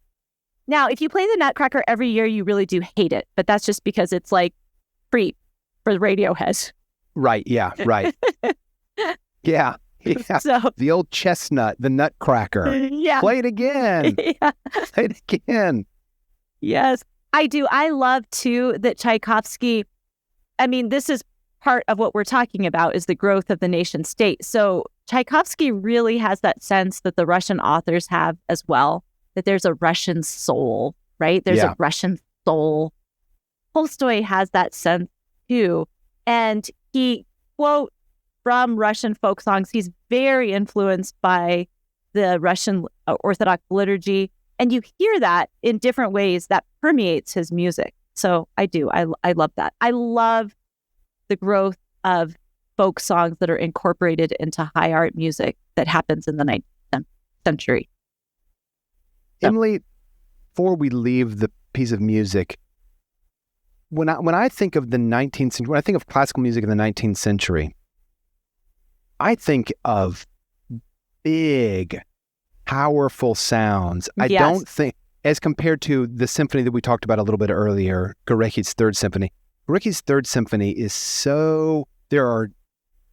Now, if you play the Nutcracker every year, you really do hate it. But that's just because it's like free for the Radiohead. Right. Yeah. Right. Yeah. Yeah. So, the old chestnut, the Nutcracker. Yeah. Play it again. Yeah. Play it again. Yes, I do. I love, too, that Tchaikovsky, I mean, this is part of what we're talking about is the growth of the nation state. So Tchaikovsky really has that sense that the Russian authors have as well, that there's a Russian soul, right? There's a Russian soul. Tolstoy has that sense, too. And he quotes from Russian folk songs. He's very influenced by the Russian Orthodox liturgy. And you hear that in different ways that permeates his music. So I do. I love that. I love the growth of folk songs that are incorporated into high art music that happens in the 19th century. So. Emily, before we leave the piece of music, when I think of the 19th century, when I think of classical music in the 19th century, I think of big, powerful sounds. I don't think, as compared to the symphony that we talked about a little bit earlier, Goreki's Third Symphony. Goreki's Third Symphony is there are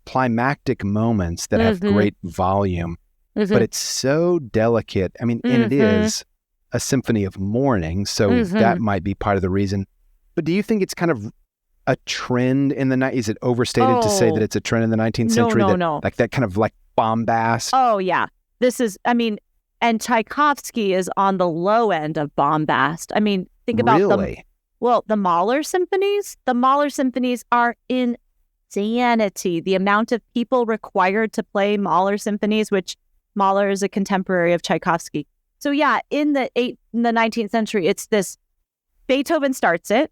climactic moments that have great volume, but it's so delicate. I mean, and it is a symphony of mourning, so that might be part of the reason. But do you think it's kind of a trend in the night? Is it overstated to say that it's a trend in the 19th century? No. Like that kind of like bombast? Oh, yeah. This is, I mean, and Tchaikovsky is on the low end of bombast. I mean, think about the Mahler symphonies. The Mahler symphonies are insanity. The amount of people required to play Mahler symphonies, which Mahler is a contemporary of Tchaikovsky. So yeah, in the 19th century, it's this, Beethoven starts it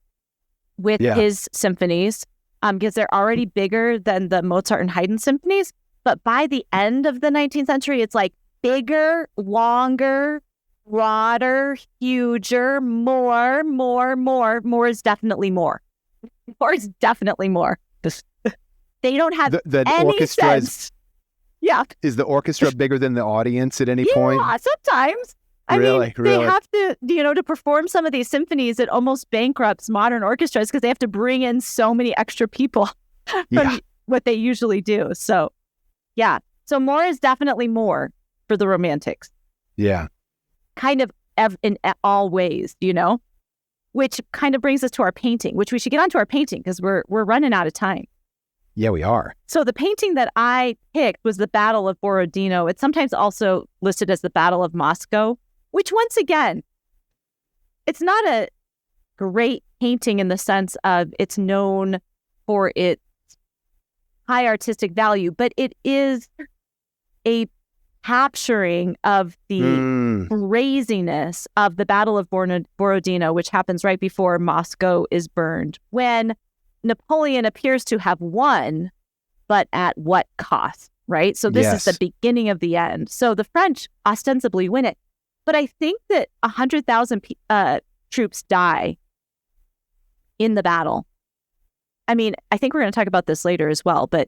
with his symphonies because they're already bigger than the Mozart and Haydn symphonies. But by the end of the 19th century, it's like bigger, longer, broader, huger, more. More is definitely more. More is definitely more. They don't have the any orchestra sense. Is the orchestra bigger than the audience at any point? Yeah, sometimes. I mean, they have to, to perform some of these symphonies, it almost bankrupts modern orchestras because they have to bring in so many extra people from what they usually do. So, yeah. So more is definitely more for the Romantics. Yeah. Kind of in all ways, which kind of brings us to our painting, which we should get onto our painting because we're running out of time. Yeah, we are. So the painting that I picked was the Battle of Borodino. It's sometimes also listed as the Battle of Moscow, which once again, it's not a great painting in the sense of it's known for its high artistic value, but it is a capturing of the craziness of the Battle of Borodino, which happens right before Moscow is burned, when Napoleon appears to have won, but at what cost, right? So this is the beginning of the end. So the French ostensibly win it. But I think that 100,000 troops die in the battle. I mean, I think we're going to talk about this later as well, but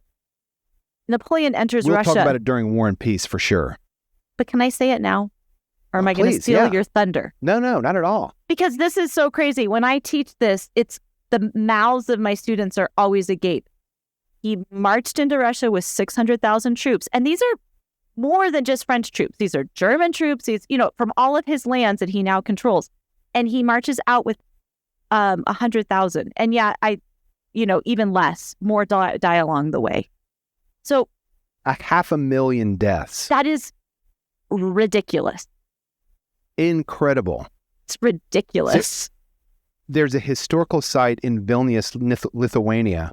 Napoleon enters Russia. We'll talk about it during War and Peace for sure. But can I say it now? Or am I going to steal your thunder? No, not at all. Because this is so crazy. When I teach this, it's the mouths of my students are always agape. He marched into Russia with 600,000 troops. And these are more than just French troops. These are German troops. These, from all of his lands that he now controls. And he marches out with 100,000. And even less, more die along the way. So 500,000 deaths. That is ridiculous. Incredible. It's ridiculous. There's a historical site in Vilnius, Lithuania,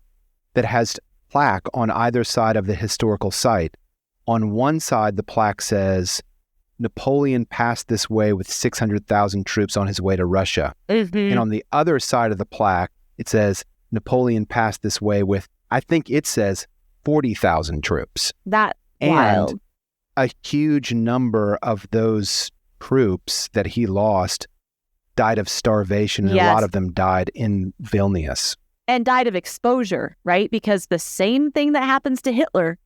that has plaque on either side of the historical site. On one side, the plaque says, Napoleon passed this way with 600,000 troops on his way to Russia. And on the other side of the plaque, it says, Napoleon passed this way with, I think it says, 40,000 troops. That's wild. And a huge number of those troops that he lost died of starvation, and a lot of them died in Vilnius. And died of exposure, right? Because the same thing that happens to Hitler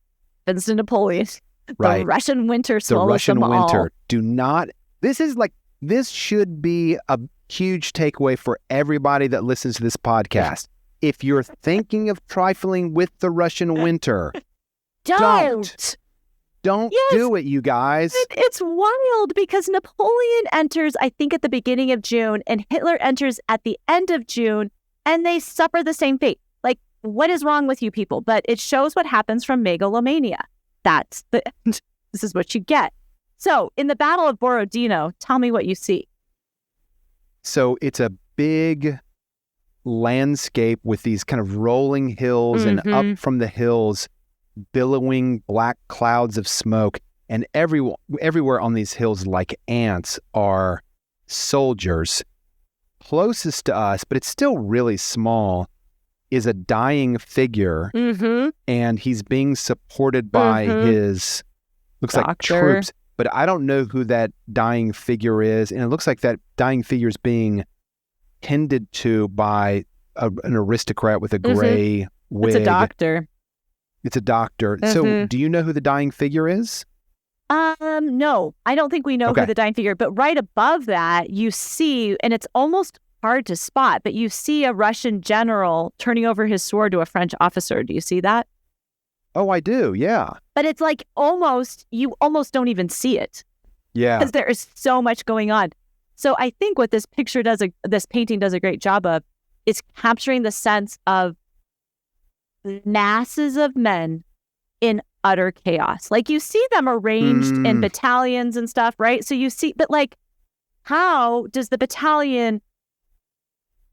happens to Napoleon. The Russian winter swallows them all. The Russian winter. Do not... This should be a huge takeaway for everybody that listens to this podcast. If you're thinking of trifling with the Russian winter, don't do it, you guys. It's wild because Napoleon enters, I think, at the beginning of June, and Hitler enters at the end of June, and they suffer the same fate. Like, what is wrong with you people? But it shows what happens from megalomania. This is what you get. So, in the Battle of Borodino, tell me what you see. So, it's a big landscape with these kind of rolling hills, and up from the hills, billowing black clouds of smoke. And everywhere on these hills, like ants, are soldiers. Closest to us, but it's still really small, is a dying figure. And he's being supported by his, looks Doctor. like troops. But I don't know who that dying figure is. And it looks like that dying figure is being tended to by an aristocrat with a gray wig. It's a doctor. It's a doctor. So do you know who the dying figure is? No, I don't think we know who the dying figure, but right above that, you see, and it's almost hard to spot, but you see a Russian general turning over his sword to a French officer. Do you see that? Oh, I do. Yeah. But it's like you almost don't even see it. Yeah. Because there is so much going on. So I think what this painting does a great job of is capturing the sense of masses of men in utter chaos. Like, you see them arranged in battalions and stuff, right? So you see, but like, how does the battalion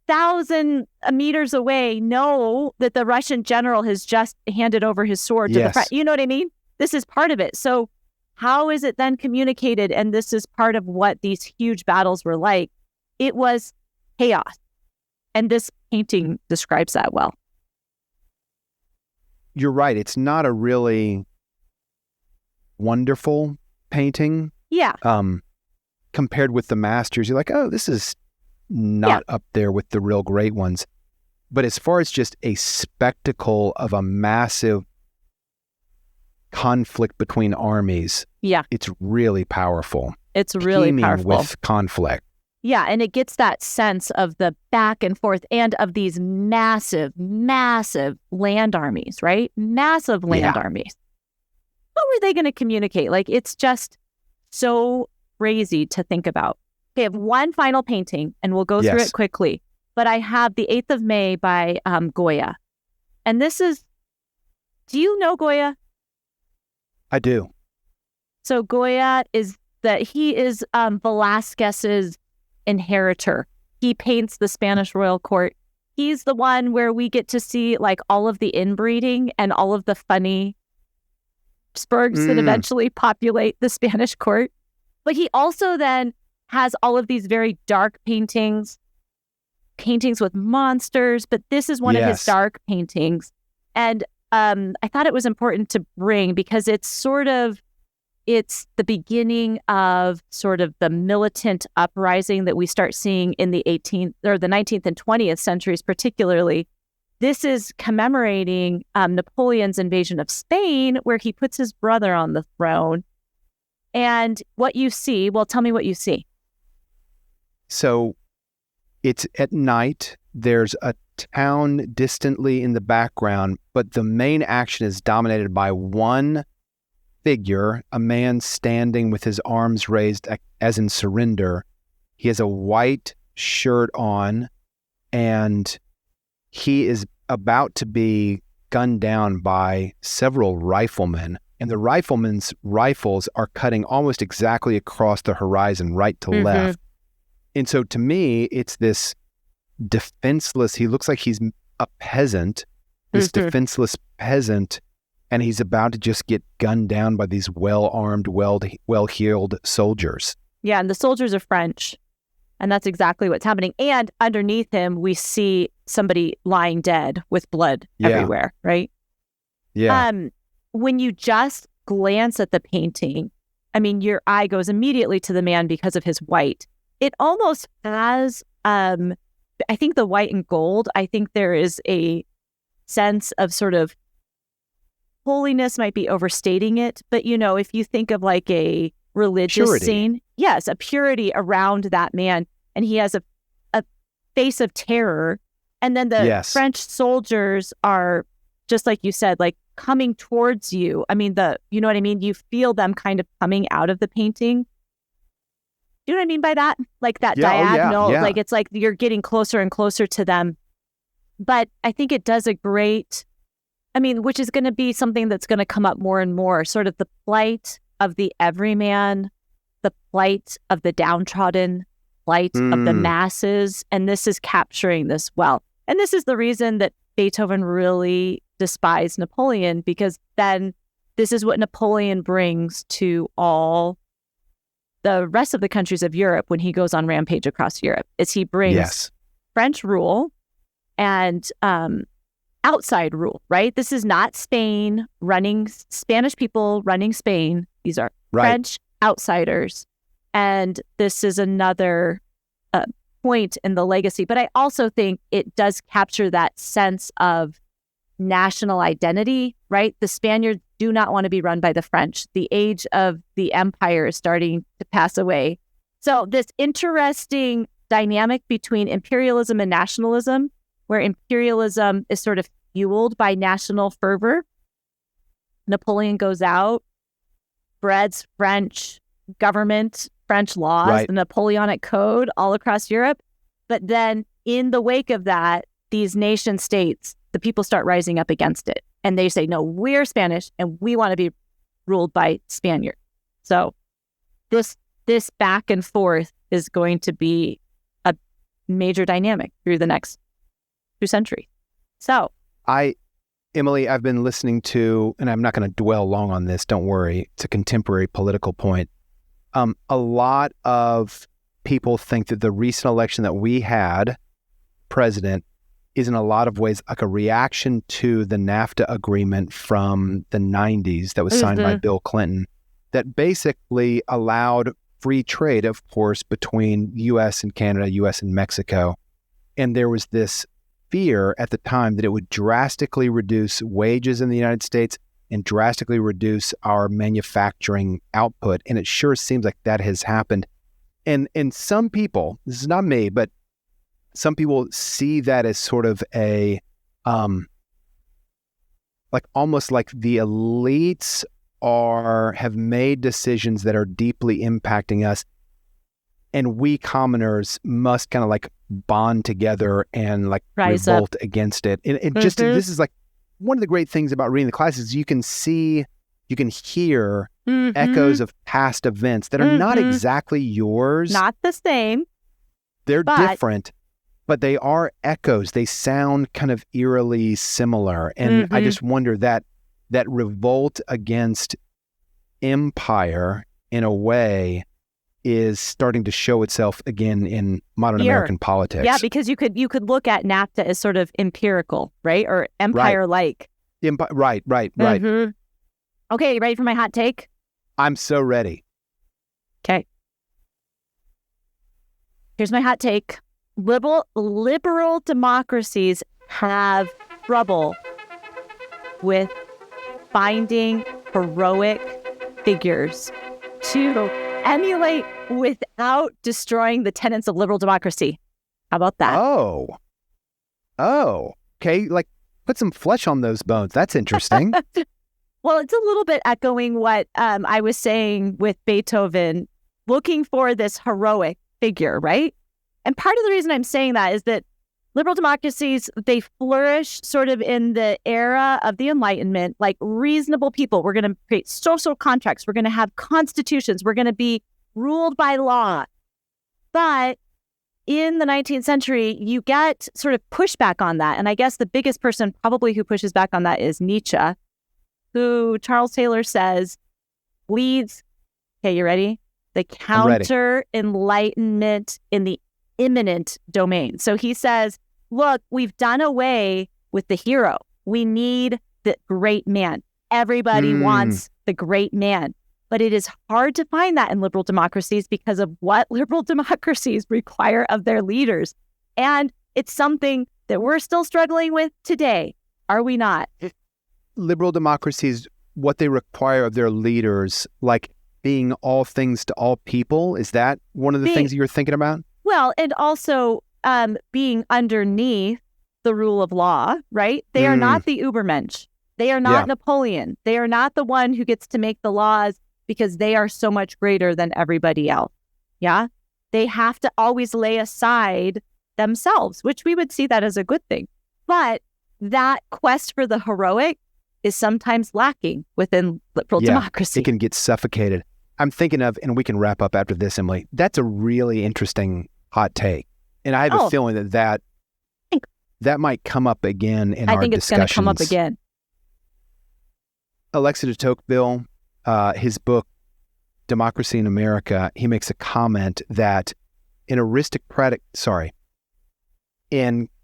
1,000 meters away know that the Russian general has just handed over his sword to the French? You know what I mean? This is part of it. So how is it then communicated? And this is part of what these huge battles were like. It was chaos. And this painting describes that well. You're right. It's not a really wonderful painting. Yeah. Compared with the masters, you're like, oh, this is not up there with the real great ones. But as far as just a spectacle of a massive conflict between armies, it's really powerful. It's really powerful. With conflict. Yeah, and it gets that sense of the back and forth and of these massive, massive land armies, right? Massive land armies. What were they going to communicate? Like, it's just so crazy to think about. Okay, I have one final painting, and we'll go through it quickly. But I have The 8th of May by Goya. And this is Do you know Goya? I do. So Goya is Velázquez's inheritor. He paints the Spanish royal court. He's the one where we get to see like all of the inbreeding and all of the funny spurgs that eventually populate the Spanish court. But he also then has all of these very dark paintings with monsters. But this is one of his dark paintings. And I thought it was important to bring because it's the beginning of sort of the militant uprising that we start seeing in the 18th or the 19th and 20th centuries, particularly. This is commemorating Napoleon's invasion of Spain, where he puts his brother on the throne. And what you see, well, tell me what you see. So it's at night. There's a town distantly in the background, but the main action is dominated by one figure, a man standing with his arms raised as in surrender. He has a white shirt on, and he is about to be gunned down by several riflemen. And the riflemen's rifles are cutting almost exactly across the horizon, right to left. And so to me, it's this defenseless, he looks like he's a peasant, this defenseless peasant, and he's about to just get gunned down by these well-armed, well-heeled soldiers. Yeah, and the soldiers are French, and that's exactly what's happening. And underneath him, we see somebody lying dead with blood everywhere, right? Yeah. When you just glance at the painting, I mean, your eye goes immediately to the man because of his white. It almost has, I think the white and gold, I think there is a sense of sort of holiness might be overstating it, but you know, if you think of like a religious purity. scene, yes, a purity around that man, and he has a face of terror, and then the French soldiers are just like you said, like coming towards you. I mean, you know what I mean? You feel them kind of coming out of the painting. You know what I mean by that? Like that diagonal, like it's like you're getting closer and closer to them. But I think it does a great, I mean, which is going to be something that's going to come up more and more, sort of the plight of the everyman, the plight of the downtrodden, plight of the masses. And this is capturing this well. And this is the reason that Beethoven really despised Napoleon, because then this is what Napoleon brings to all the rest of the countries of Europe when he goes on rampage across Europe, is he brings French rule and outside rule, right? This is not Spain running, Spanish people running Spain. These are French outsiders. And this is another point in the legacy. But I also think it does capture that sense of national identity, right? The Spaniards do not want to be run by the French. The age of the empire is starting to pass away. So this interesting dynamic between imperialism and nationalism, where imperialism is sort of fueled by national fervor. Napoleon goes out, spreads French government, French laws, the Napoleonic Code all across Europe. But then in the wake of that, these nation states, the people start rising up against it. And they say, no, we're Spanish and we want to be ruled by Spaniards. So this back and forth is going to be a major dynamic through the next 2 centuries. So Emily, I've been listening to, and I'm not going to dwell long on this, don't worry, it's a contemporary political point. A lot of people think that the recent election that we had, president, is in a lot of ways like a reaction to the NAFTA agreement from the 90s that was signed by Bill Clinton, that basically allowed free trade, of course, between U.S. and Canada, U.S. and Mexico. And there was this fear at the time that it would drastically reduce wages in the United States and drastically reduce our manufacturing output. And it sure seems like that has happened. And some people, this is not me, but some people see that as sort of a, like almost like the elites have made decisions that are deeply impacting us, and we commoners must kind of like bond together and like revolt against it. And just this is like one of the great things about reading the classics is you can hear echoes of past events that are not exactly yours. Not the same. They're different, but they are echoes. They sound kind of eerily similar. And I just wonder that revolt against empire, in a way, is starting to show itself again in modern American politics. Yeah, because you could look at NAFTA as sort of empirical, right? Or empire-like. Right. Okay, you ready for my hot take? I'm so ready. Okay. Here's my hot take. Liberal democracies have trouble with finding heroic figures to emulate without destroying the tenets of liberal democracy. How about that? Oh. Okay. Like, put some flesh on those bones. That's interesting. Well, it's a little bit echoing what I was saying with Beethoven, looking for this heroic figure, right? And part of the reason I'm saying that is that liberal democracies, they flourish sort of in the era of the Enlightenment, like reasonable people. We're going to create social contracts. We're going to have constitutions. We're going to be ruled by law. But in the 19th century, you get sort of pushback on that. And I guess the biggest person probably who pushes back on that is Nietzsche, who Charles Taylor says leads, okay, you ready? The counter-enlightenment in the imminent domain. So he says, look, we've done away with the hero. We need the great man. Everybody wants the great man. But it is hard to find that in liberal democracies because of what liberal democracies require of their leaders. And it's something that we're still struggling with today. Are we not? Liberal democracies, what they require of their leaders, like being all things to all people, is that one of the things you're thinking about? Well, and also being underneath the rule of law, right? They are not the Übermensch. They are not Napoleon. They are not the one who gets to make the laws because they are so much greater than everybody else. Yeah? They have to always lay aside themselves, which we would see that as a good thing. But that quest for the heroic is sometimes lacking within liberal democracy. It can get suffocated. I'm thinking of, and we can wrap up after this, Emily, that's a really interesting hot take. And I have a feeling that might come up again in our discussions. I think it's going to come up again. Alexis de Tocqueville, his book, Democracy in America, he makes a comment that in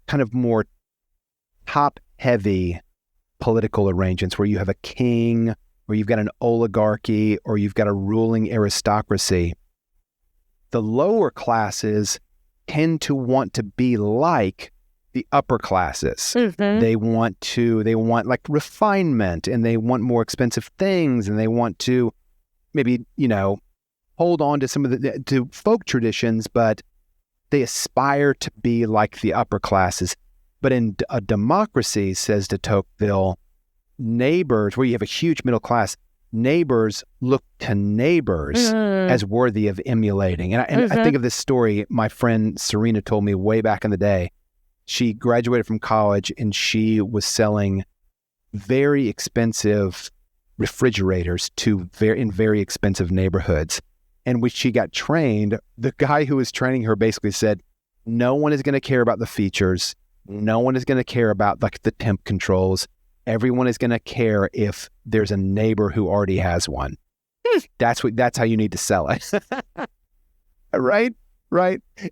kind of more top-heavy political arrangements where you have a king, or you've got an oligarchy, or you've got a ruling aristocracy, the lower classes tend to want to be like the upper classes. They want like refinement, and they want more expensive things, and they want to maybe, hold on to some of to folk traditions, but they aspire to be like the upper classes. But in a democracy, says de Tocqueville, neighbors, where you have a huge middle class, neighbors look to neighbors as worthy of emulating. And I think of this story my friend Serena told me way back in the day. She graduated from college and she was selling very expensive refrigerators in very expensive neighborhoods. And when she got trained, the guy who was training her basically said, no one is going to care about the features. No one is going to care about like the temp controls. Everyone is going to care if there's a neighbor who already has one. That's how you need to sell it. Right.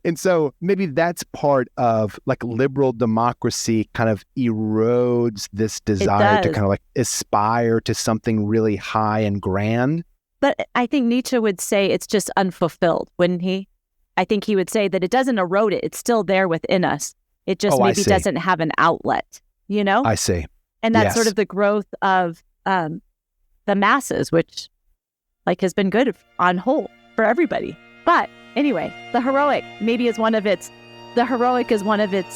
And so maybe that's part of like liberal democracy kind of erodes this desire to kind of like aspire to something really high and grand. But I think Nietzsche would say it's just unfulfilled, wouldn't he? I think he would say that it doesn't erode it. It's still there within us. It just maybe doesn't have an outlet, I see. And that's sort of the growth of the masses, which like has been good on whole for everybody. But anyway, the heroic is one of its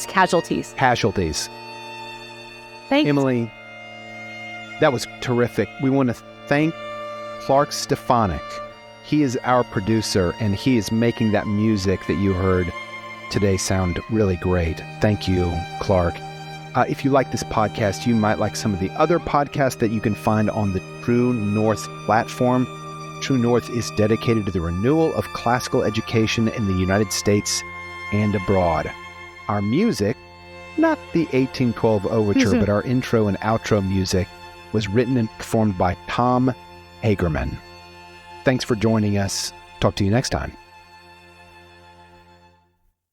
casualties. Thanks. Emily, that was terrific. We want to thank Clark Stefanik. He is our producer, and he is making that music that you heard today sound really great. Thank you, Clark. If you like this podcast, you might like some of the other podcasts that you can find on the True North platform. True North is dedicated to the renewal of classical education in the United States and abroad. Our music, not the 1812 Overture, but our intro and outro music, was written and performed by Tom Hagerman. Thanks for joining us. Talk to you next time.